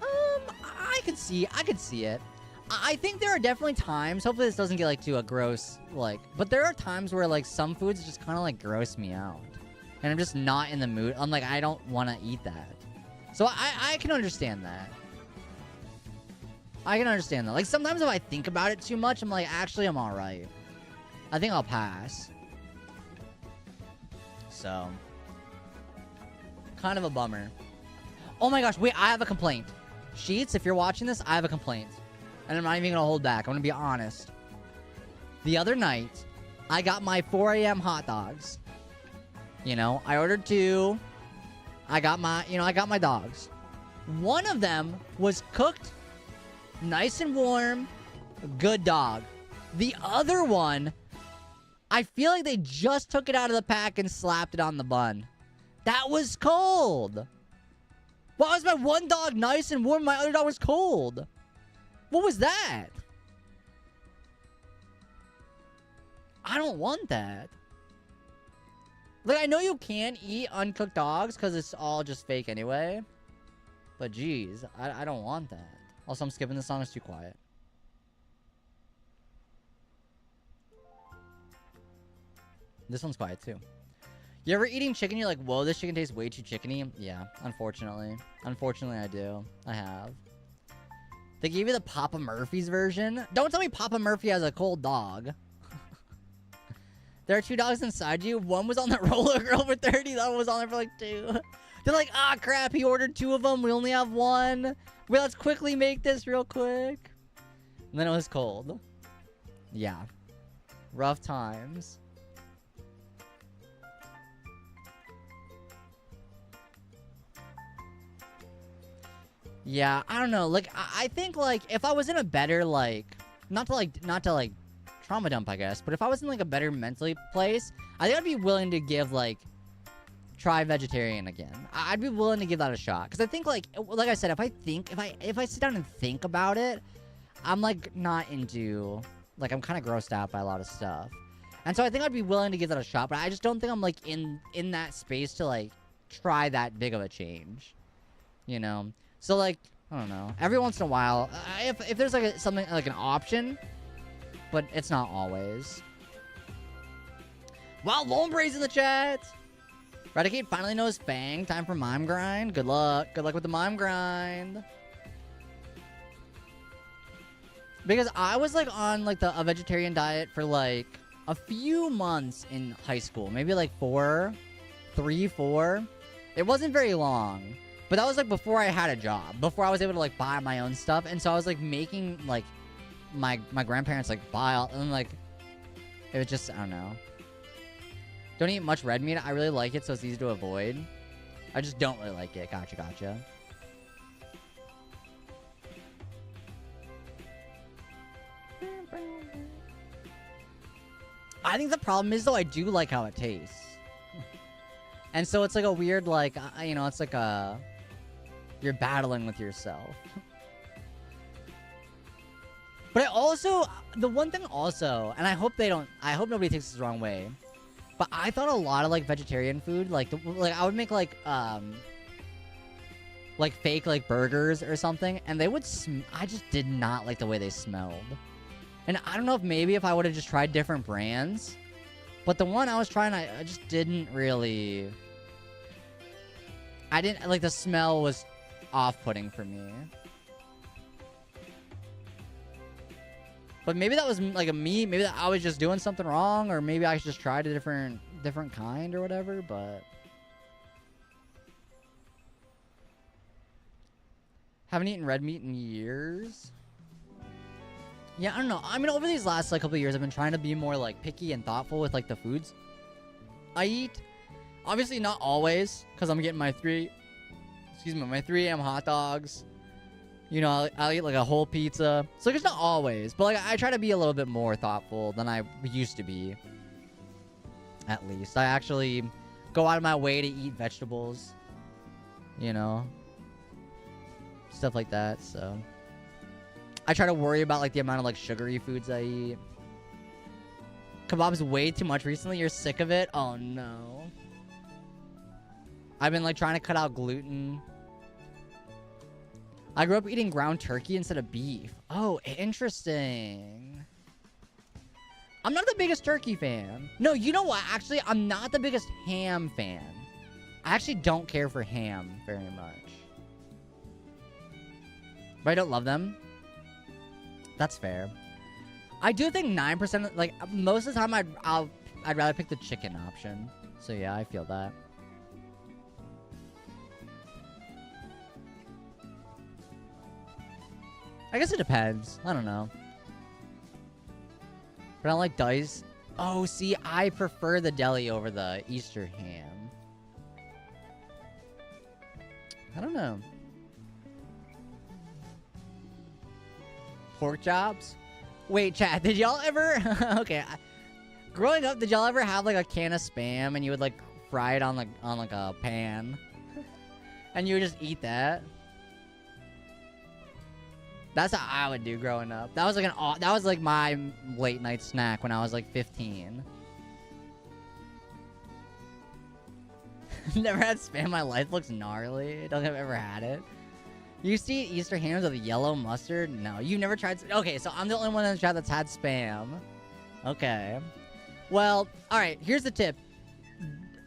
I I could see it. I think there are definitely times, hopefully this doesn't get like to a gross, like, but there are times where like some foods just kind of like gross me out. And I'm just not in the mood. I'm like, I don't want to eat that. So I can understand that. I can understand that. Like sometimes if I think about it too much, I'm like, actually I'm alright. I think I'll pass. So. Kind of a bummer. Oh my gosh, wait, I have a complaint. Sheets, if you're watching this, I have a complaint. And I'm not even gonna hold back. I'm gonna be honest. The other night, I got my 4 a.m. hot dogs. You know, I ordered 2. I got my dogs. One of them was cooked, nice and warm, good dog. The other one, I feel like they just took it out of the pack and slapped it on the bun. That was cold. Why was my one dog nice and warm? My other dog was cold. What was that? I don't want that. Like, I know you can't eat uncooked dogs because it's all just fake anyway. But geez, I don't want that. Also, I'm skipping the song. It's too quiet. This one's quiet too. You ever eating chicken? You're like, whoa, this chicken tastes way too chickeny. Yeah, unfortunately. Unfortunately, I do. I have. They gave you the Papa Murphy's version. Don't tell me Papa Murphy has a cold dog. There are 2 dogs inside you. One was on the roller girl for 30. The other was on there for like 2. They're like, ah, crap. He ordered 2 of them. We only have 1. Well, let's quickly make this real quick. And then it was cold. Yeah. Rough times. Yeah, I don't know. Like, I think, like, if I was in a better, like, not to, like, trauma dump, I guess, but if I was in, like, a better mentally place, I think I'd be willing to give, like, try vegetarian again. I'd be willing to give that a shot. Because I think, like I said, if I sit down and think about it, I'm, like, not into, like, I'm kind of grossed out by a lot of stuff. And so I think I'd be willing to give that a shot, but I just don't think I'm, like, in that space to, like, try that big of a change. You know? So, like, I don't know. Every once in a while, if there's, like, something, like, an option, but it's not always. Wow, Lombre's in the chat! Radicate finally knows Fang. Time for mime grind. Good luck. Good luck with the mime grind. Because I was, like, on, like, a vegetarian diet for, like, a few months in high school. Maybe, like, 3, 4. It wasn't very long. But that was, like, before I had a job. Before I was able to, like, buy my own stuff. And so I was, like, making, like, my grandparents, like, buy all... And, like, it was just... I don't know. Don't eat much red meat. I really like it, so it's easy to avoid. I just don't really like it. Gotcha, gotcha. I think the problem is, though, I do like how it tastes. And so it's, like, a weird, like... you know, it's, like, a... You're battling with yourself. But I also... The one thing also... And I hope they don't... I hope nobody takes this the wrong way. But I thought a lot of, like, vegetarian food... Like, I would make, like, fake, like, burgers or something. And they would... I just did not like the way they smelled. And I don't know if maybe if I would have just tried different brands. But the one I was trying... I just didn't really... I didn't... Like, the smell was... off-putting for me. But maybe that was like maybe that I was just doing something wrong, or maybe I just tried a different kind or whatever, but haven't eaten red meat in years. Yeah, I don't know. I mean, over these last like couple of years, I've been trying to be more like picky and thoughtful with like the foods I eat. Obviously not always, because I'm getting my 3 a.m. hot dogs. You know, I'll eat like a whole pizza. So it's not always, but like I try to be a little bit more thoughtful than I used to be. At least I actually go out of my way to eat vegetables. You know, stuff like that. So I try to worry about like the amount of like sugary foods I eat. Kebab's way too much recently. You're sick of it? Oh no. I've been like trying to cut out gluten. I grew up eating ground turkey instead of beef. Oh, interesting. I'm not the biggest turkey fan. No, you know what? Actually, I'm not the biggest ham fan. I actually don't care for ham very much. But I don't love them. That's fair. I do think 9%, like, most of the time I'd rather pick the chicken option. So yeah, I feel that. I guess it depends. I don't know. But I don't like dice. Oh, see, I prefer the deli over the Easter ham. I don't know. Pork chops? Wait, chat, did y'all ever... okay. Growing up, did y'all ever have, like, a can of Spam and you would, like, fry it on a pan? And you would just eat that? That's how I would do growing up. That was like my late night snack when I was like 15. Never had Spam in my life. Looks gnarly. Don't think I've ever had it. You see Easter hams with yellow mustard? No, you've never tried. Okay, so I'm the only one in the chat that's had Spam. Okay. Well, all right. Here's the tip.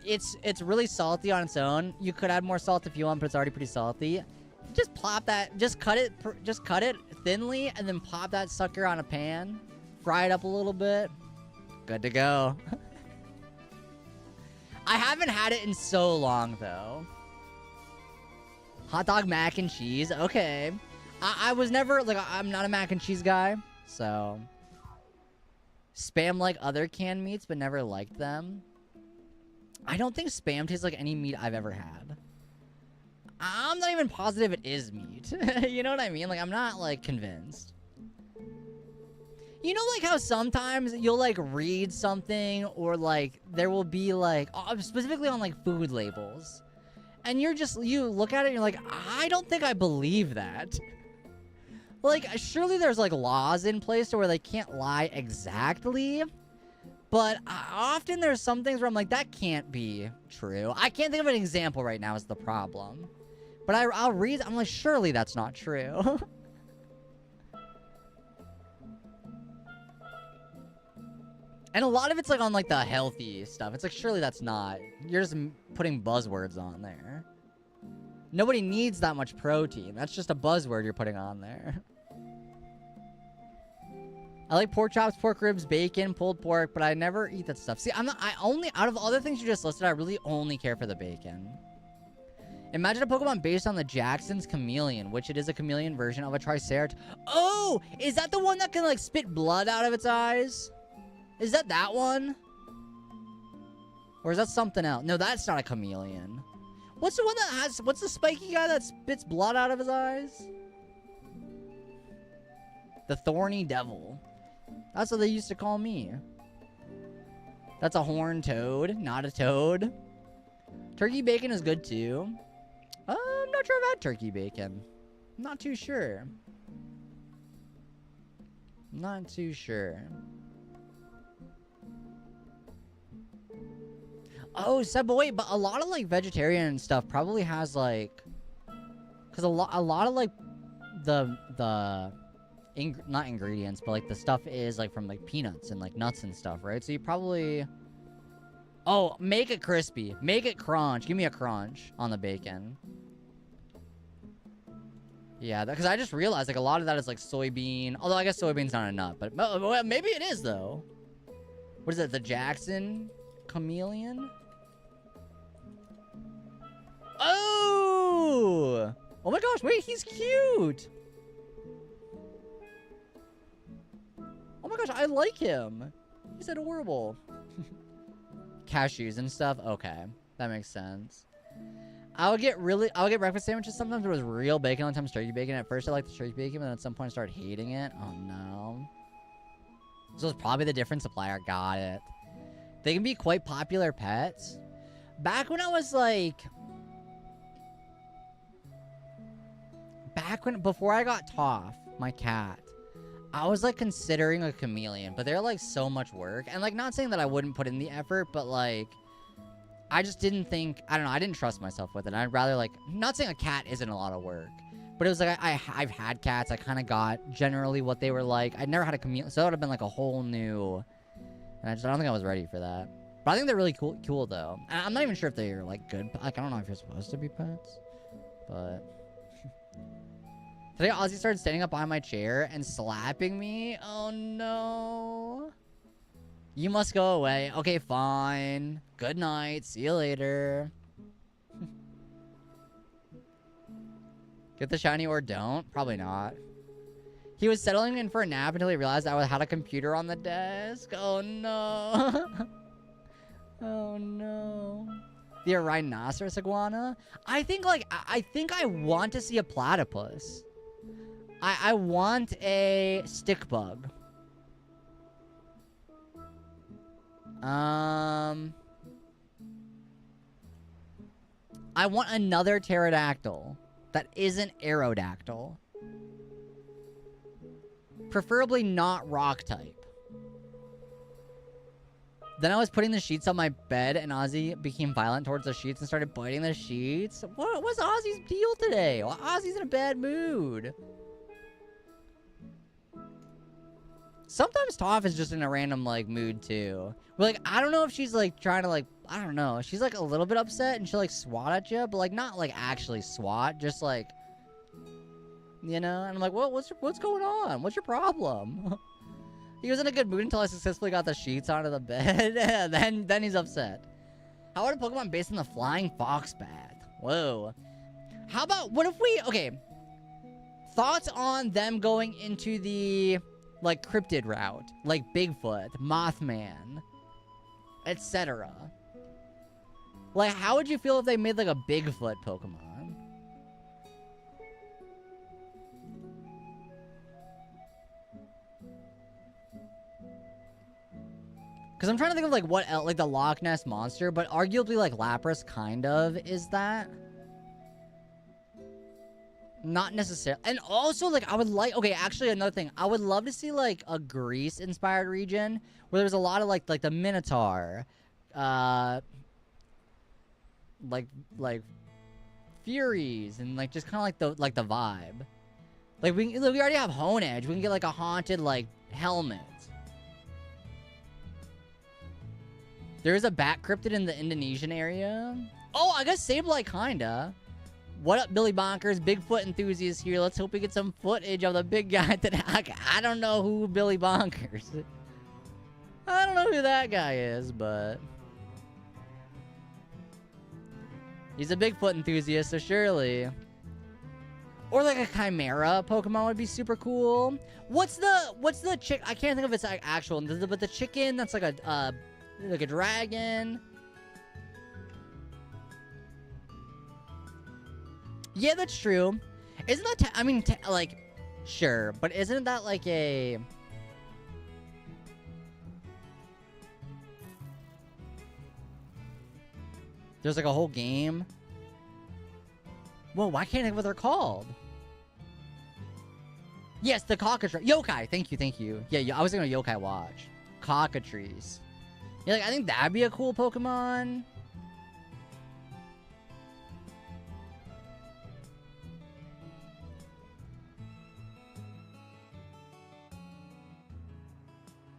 It's really salty on its own. You could add more salt if you want, but it's already pretty salty. Just plop that. Just cut it thinly, and then plop that sucker on a pan. Fry it up a little bit. Good to go. I haven't had it in so long though. Hot dog mac and cheese. Okay. I was never like I'm not a mac and cheese guy, so Spam like other canned meats, but never liked them. I don't think Spam tastes like any meat I've ever had. I'm not even positive it is meat. You know what I mean? Like, I'm not, like, convinced. You know, like, how sometimes you'll, like, read something or, like, there will be, like, specifically on, like, food labels. And you look at it and you're like, I don't think I believe that. Like, surely there's, like, laws in place to where they can't lie exactly. But often there's some things where I'm like, that can't be true. I can't think of an example right now is the problem. But I'll read, I'm like, surely that's not true. And a lot of it's like on like the healthy stuff. It's like, surely that's not. You're just putting buzzwords on there. Nobody needs that much protein. That's just a buzzword you're putting on there. I like pork chops, pork ribs, bacon, pulled pork, but I never eat that stuff. See, I only, out of all the things you just listed, I really only care for the bacon. Imagine a Pokemon based on the Jackson's chameleon, which it is a chameleon version of a Triceratops. Oh, is that the one that can like spit blood out of its eyes? Is that one? Or is that something else? No, that's not a chameleon. What's the one that has, what's the spiky guy that spits blood out of his eyes? The Thorny Devil. That's what they used to call me. That's a horned toad, not a toad. Turkey bacon is good too. I'm not sure I've had turkey bacon. I'm not too sure. Not too sure. Oh, but wait, but a lot of like vegetarian stuff probably has like, because a lot of like not ingredients, but like the stuff is like from like peanuts and like nuts and stuff, right? So you probably, oh, make it crispy, make it crunch. Give me a crunch on the bacon. Yeah, because I just realized like a lot of that is like soybean. Although I guess soybean's not a nut, but maybe it is though. What is it? The Jackson chameleon? Oh! Oh my gosh! Wait, he's cute. Oh my gosh, I like him. He's adorable. Cashews and stuff. Okay, that makes sense. I'll get breakfast sandwiches sometimes. There was real bacon, other times turkey bacon. At first, I liked the turkey bacon, but then at some point, I started hating it. Oh no. So it's probably the different supplier. Got it. They can be quite popular pets. Back when I was like, before I got Toph, my cat, I was like considering a chameleon, but they're like so much work. And like, not saying that I wouldn't put in the effort, but like, I just didn't think, I don't know, I didn't trust myself with it. I'd rather like, not saying a cat isn't a lot of work, but But it was like, I've had cats. I kind of got generally what they were like. I never had a chameleon, so that would have been like a whole new... And I don't think I was ready for that. But I think they're really cool though. I'm not even sure if they're like good. Like, I don't know if you're supposed to be pets. But... Today, Ozzy started standing up behind my chair and slapping me. Oh, no. You must go away. Okay, fine. Good night. See you later. Get the shiny or don't? Probably not. He was settling in for a nap until he realized I had a computer on the desk. Oh, no. Oh, no. The rhinoceros iguana? I think, like, I think I want to see a platypus. I want a stick bug. I want another pterodactyl that isn't aerodactyl. Preferably not rock type. Then I was putting the sheets on my bed and Ozzy became violent towards the sheets and started biting the sheets. What's Ozzy's deal today? Well, Ozzy's in a bad mood. Sometimes Toph is just in a random, like, mood, too. But, like, I don't know if she's, like, trying to, like, I don't know. She's, like, a little bit upset and she'll, like, swat at you. But, like, not, like, actually swat. Just, like, you know? And I'm like, what's going on? What's your problem? He was in a good mood until I successfully got the sheets onto the bed. then he's upset. How about a Pokemon based on the Flying Fox Bath? Whoa. How about, what if we, okay. Thoughts on them going into the... like cryptid route, like Bigfoot, Mothman, etc. Like, how would you feel if they made like a Bigfoot Pokemon? Because I'm trying to think of like what else, like the Loch Ness Monster, but arguably like Lapras kind of is that. Not necessarily. And also, like, I would like... Okay, actually, another thing. I would love to see, like, a Greece-inspired region where there's a lot of, like the Minotaur. Like, Furies. And, like, just kind of, like the vibe. Like, we already have Honedge. We can get, like, a haunted, like, helmet. There is a bat cryptid in the Indonesian area. Oh, I guess Sableye, kinda. What up, Billy Bonkers? Bigfoot enthusiast here. Let's hope we get some footage of the big guy that I don't know who Billy Bonkers. I don't know who that guy is, but he's a Bigfoot enthusiast, so surely. Or like a Chimera Pokemon would be super cool. What's the chick? I can't think of its actual, but the chicken that's like a dragon. Yeah, that's true. Isn't that... I mean, like, sure. But isn't that like a... There's like a whole game? Whoa, why can't I think of what they're called? Yes, the cockatrice. Yokai. Thank you. Yeah, I was thinking of Yokai Watch. Cockatrice. Yeah, like, I think that'd be a cool Pokemon.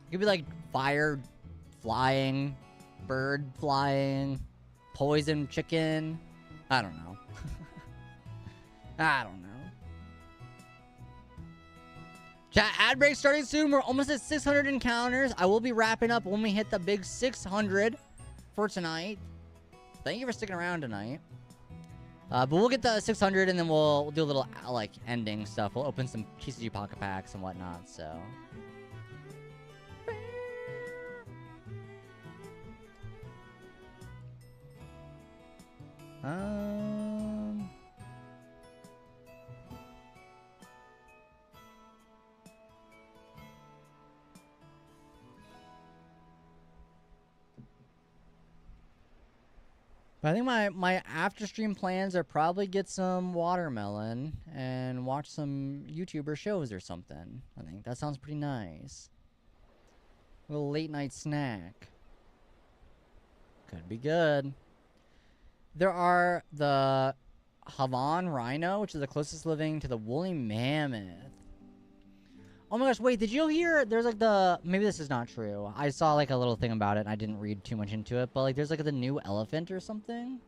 It could be like fire flying, bird flying, poison chicken. I don't know. I don't know. Chat, ad break starting soon. We're almost at 600 encounters. I will be wrapping up when we hit the big 600 for tonight. Thank you for sticking around tonight. But we'll get the 600 and then we'll do a little like ending stuff. We'll open some TCG Pocket Packs and whatnot, so... But I think my after stream plans are probably get some watermelon and watch some YouTuber shows or something. I think that sounds pretty nice. A little late night snack. Could be good. There are the Havan rhino, which is the closest living to the woolly mammoth. Oh my gosh, wait, did you hear? There's like maybe this is not true. I saw like a little thing about it and I didn't read too much into it, but like there's like the new elephant or something.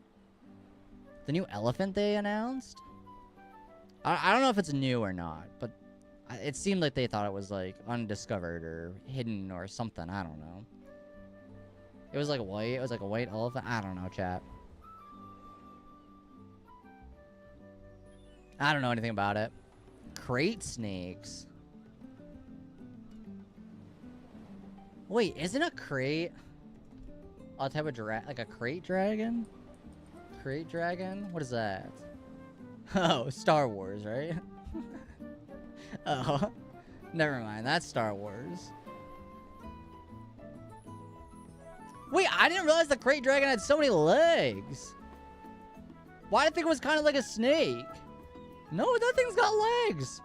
The new elephant they announced. I don't know if it's new or not, but it seemed like they thought it was like undiscovered or hidden or something. I don't know. It was like white. It was like a white elephant. I don't know, chat. I don't know anything about it. Crate snakes. Wait, isn't a crate a type of like a crate dragon? Crate dragon? What is that? Oh, Star Wars, right? Oh, never mind. That's Star Wars. Wait, I didn't realize the crate dragon had so many legs. Why did I think it was kind of like a snake? No, that thing's got legs.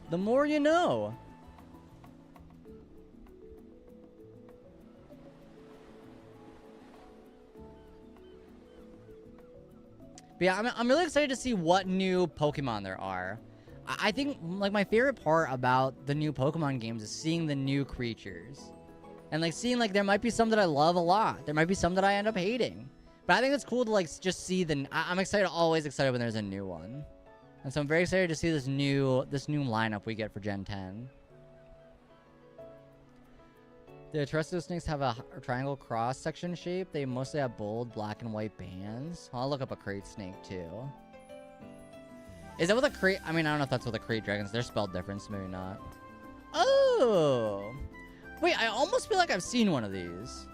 The more you know. But yeah, I'm really excited to see what new Pokemon there are. I think like my favorite part about the new Pokemon games is seeing the new creatures. And like seeing like there might be some that I love a lot. There might be some that I end up hating. But I think it's cool to like just see I'm excited, always excited when there's a new one. And so I'm very excited to see this new lineup we get for Gen 10. The terrestrial snakes have a triangle cross-section shape. They mostly have bold black and white bands. I'll look up a crate snake too. Is that what the crate... I mean, I don't know if that's what the crate dragons... They're spelled different, so maybe not. Oh! Wait, I almost feel like I've seen one of these.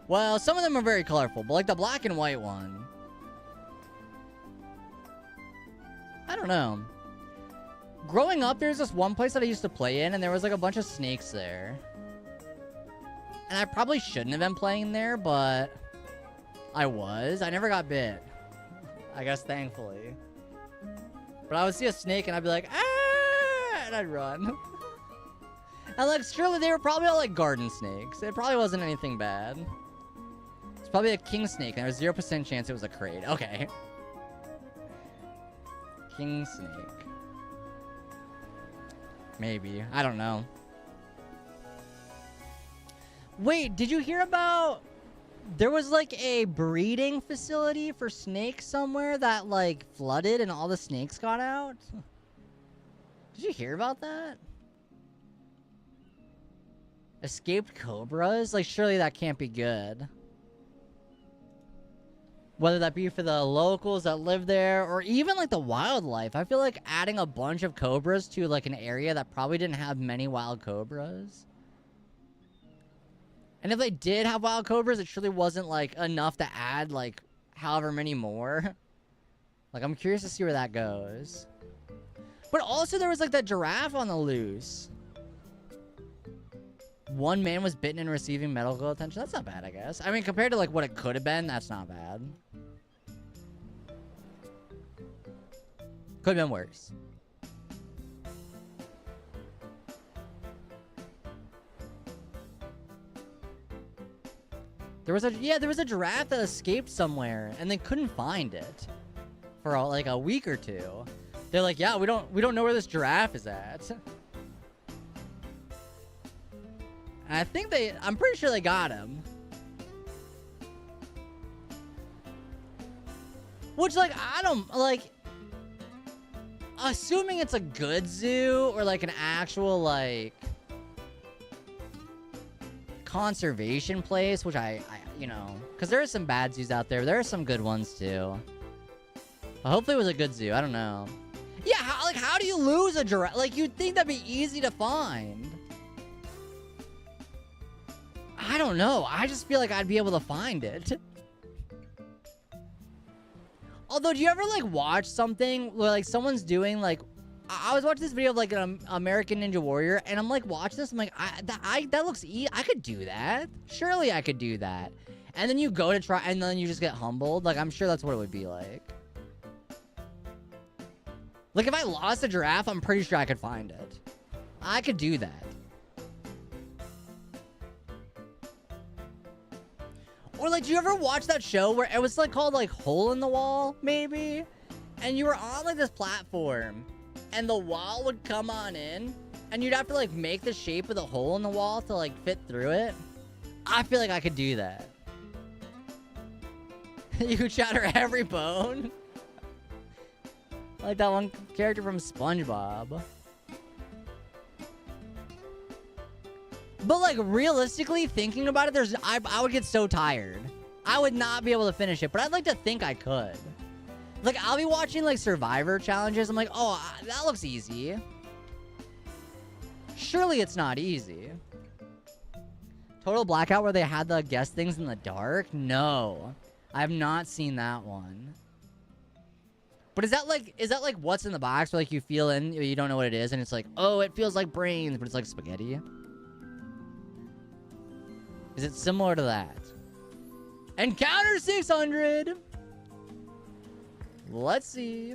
Well, some of them are very colorful, but like the black and white one... I don't know. Growing up, there's this one place that I used to play in, and there was like a bunch of snakes there. And I probably shouldn't have been playing there, but I was. I never got bit. I guess thankfully. But I would see a snake and I'd be like, ah! And I'd run. And like, surely they were probably all like garden snakes. It probably wasn't anything bad. It's probably a king snake, and there was 0% chance it was a crate. Okay. King snake. Maybe. I don't know. Wait, did you hear about... There was like a breeding facility for snakes somewhere that like flooded and all the snakes got out? Did you hear about that? Escaped cobras? Like, surely that can't be good. Whether that be for the locals that live there or even like the wildlife. I feel like adding a bunch of cobras to like an area that probably didn't have many wild cobras. And if they did have wild cobras, it surely wasn't like enough to add like however many more. Like, I'm curious to see where that goes. But also there was like that giraffe on the loose. One man was bitten and receiving medical attention. That's not bad, I guess. I mean, compared to like what it could have been, that's not bad. Could have been worse. There was a giraffe that escaped somewhere and they couldn't find it for like a week or two. They're like, yeah, we don't know where this giraffe is at. And I think I'm pretty sure they got him. Which, like, I don't, like, assuming it's a good zoo or like an actual, like, conservation place, which I you know, because there are some bad zoos out there. There are some good ones too. But hopefully it was a good zoo. I don't know. Yeah, how do you lose a giraffe? Like, you'd think that'd be easy to find. I don't know. I just feel like I'd be able to find it. Although, do you ever like watch something where like someone's doing like, I was watching this video of like an American Ninja Warrior, and I'm like watching this, I'm like, that looks easy. I could do that. Surely I could do that. And then you go to try, and then you just get humbled. Like, I'm sure that's what it would be like. Like, if I lost a giraffe, I'm pretty sure I could find it. I could do that. Or like, do you ever watch that show where it was like called like Hole in the Wall, maybe? And you were on like this platform and the wall would come on in and you'd have to like make the shape of the hole in the wall to like fit through it. I feel like I could do that. You could shatter every bone. Like that one character from SpongeBob. But like realistically thinking about it, I would get so tired. I would not be able to finish it, but I'd like to think I could. Like I'll be watching like Survivor challenges. I'm like, oh, that looks easy. Surely it's not easy. Total Blackout where they had the guess things in the dark? No. I have not seen that one. But is that like what's in the box where like you feel in, you don't know what it is and it's like, oh, it feels like brains, but it's like spaghetti? Is it similar to that? Encounter 600! Let's see.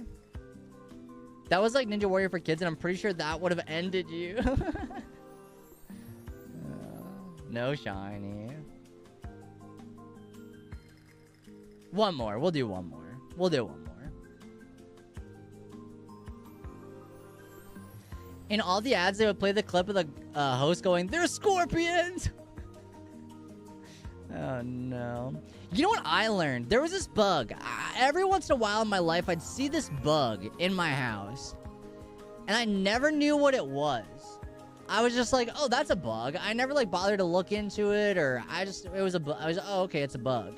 That was like Ninja Warrior for kids and I'm pretty sure that would have ended you. No shiny. One more. We'll do one more. We'll do one more. In all the ads, they would play the clip of the host going, "They're scorpions!" Oh, no. You know what I learned? There was this bug. Every once in a while in my life, I'd see this bug in my house. And I never knew what it was. I was just like, oh, that's a bug. I never, like, bothered to look into it, or it was a bug. I was, oh, okay, it's a bug.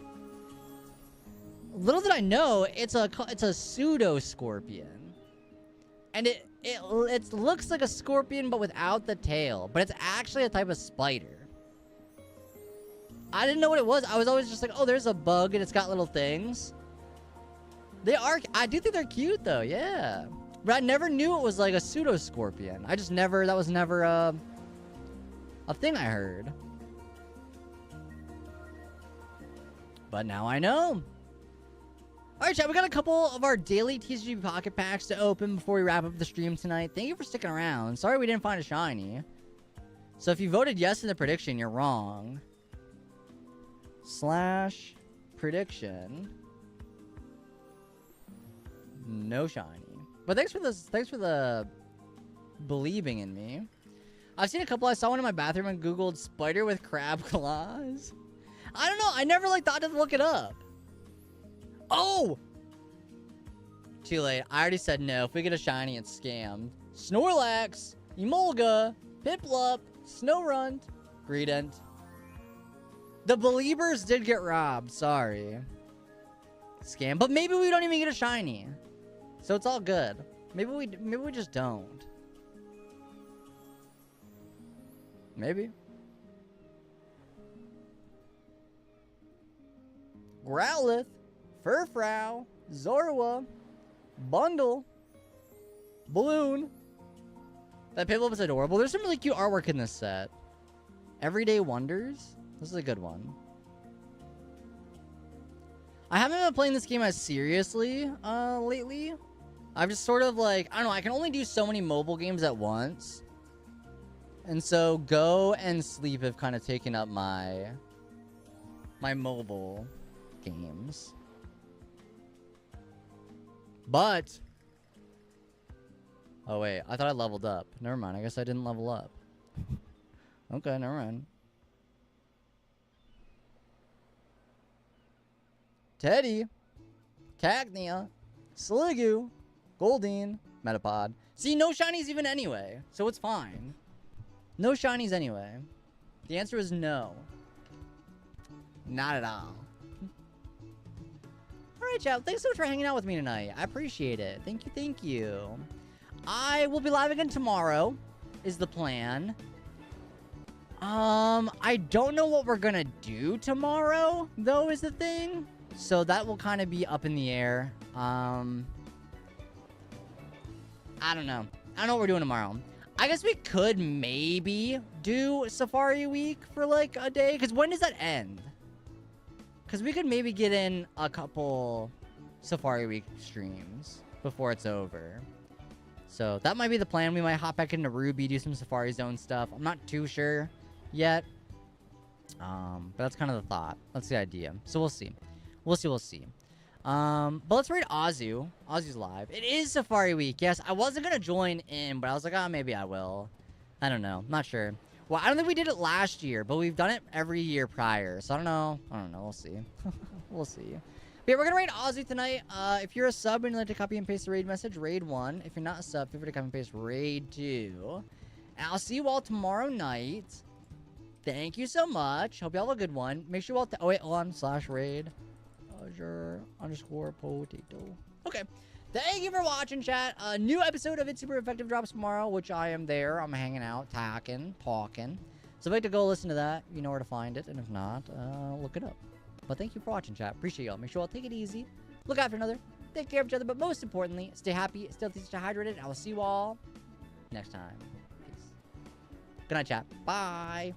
Little did I know, it's a pseudo-scorpion. And it looks like a scorpion, but without the tail. But it's actually a type of spider. I didn't know what it was. I was always just like, oh, there's a bug and it's got little things. I do think they're cute though, yeah. But I never knew it was like a pseudo-scorpion. I just never, that was never a thing I heard. But now I know. Alright, chat, we got a couple of our daily TCG pocket packs to open before we wrap up the stream tonight. Thank you for sticking around. Sorry we didn't find a shiny. So if you voted yes in the prediction, you're wrong. / prediction. No shiny. But thanks for the believing in me. I've seen a couple. I saw one in my bathroom and Googled spider with crab claws. I don't know. I never like thought to look it up. Oh! Too late. I already said no. If we get a shiny, it's scammed. Snorlax, Emolga, Piplup, Snowrunt, Greedent. The Believers did get robbed. Sorry. Scam. But maybe we don't even get a shiny. So it's all good. Maybe we just don't. Maybe. Growlithe, Furfrou, Zorua, Bundle, Balloon. That Piplup is adorable. There's some really cute artwork in this set. Everyday Wonders. This is a good one. I haven't been playing this game as seriously lately. I've just sort of like, I don't know, I can only do so many mobile games at once. And so Go and Sleep have kind of taken up my mobile games. But oh wait, I thought I leveled up. Never mind, I guess I didn't level up. Okay, never mind. Teddy, Cacnea, Sliggoo, Goldeen, Metapod. See, no shinies even anyway, so it's fine. No shinies anyway. The answer is no. Not at all. Alright, chat. Thanks so much for hanging out with me tonight. I appreciate it. Thank you, thank you. I will be live again tomorrow, is the plan. I don't know what we're gonna do tomorrow, though, is the thing. So that will kind of be up in the air. I don't know. I don't know what we're doing tomorrow. I guess we could maybe do Safari Week for like a day. Because when does that end? Because we could maybe get in a couple Safari Week streams before it's over. So that might be the plan. We might hop back into Ruby, do some Safari Zone stuff. I'm not too sure yet. But that's kind of the thought. That's the idea. So we'll see. We'll see. But let's raid Azu. Azu's live. It is Safari Week. Yes, I wasn't gonna join in, but I was like, oh, maybe I will. I don't know. Not sure. Well, I don't think we did it last year, but we've done it every year prior. So I don't know. We'll see. We'll see. But yeah, we're gonna raid Azu tonight. If you're a sub and you'd like to copy and paste the raid message, raid 1. If you're not a sub, feel free to copy and paste raid 2. And I'll see you all tomorrow night. Thank you so much. Hope you all have a good one. Make sure you all... oh, wait, hold on. /raid. _potato. Okay. Thank you for watching, chat. A new episode of It's Super Effective drops tomorrow, which I am there. I'm hanging out, talking. So if you'd like to go listen to that, you know where to find it. And if not, look it up. But thank you for watching, chat. Appreciate y'all. Make sure y'all take it easy. Look after another. Take care of each other. But most importantly, stay happy, stay healthy, stay hydrated. I will see you all next time. Peace. Good night, chat. Bye.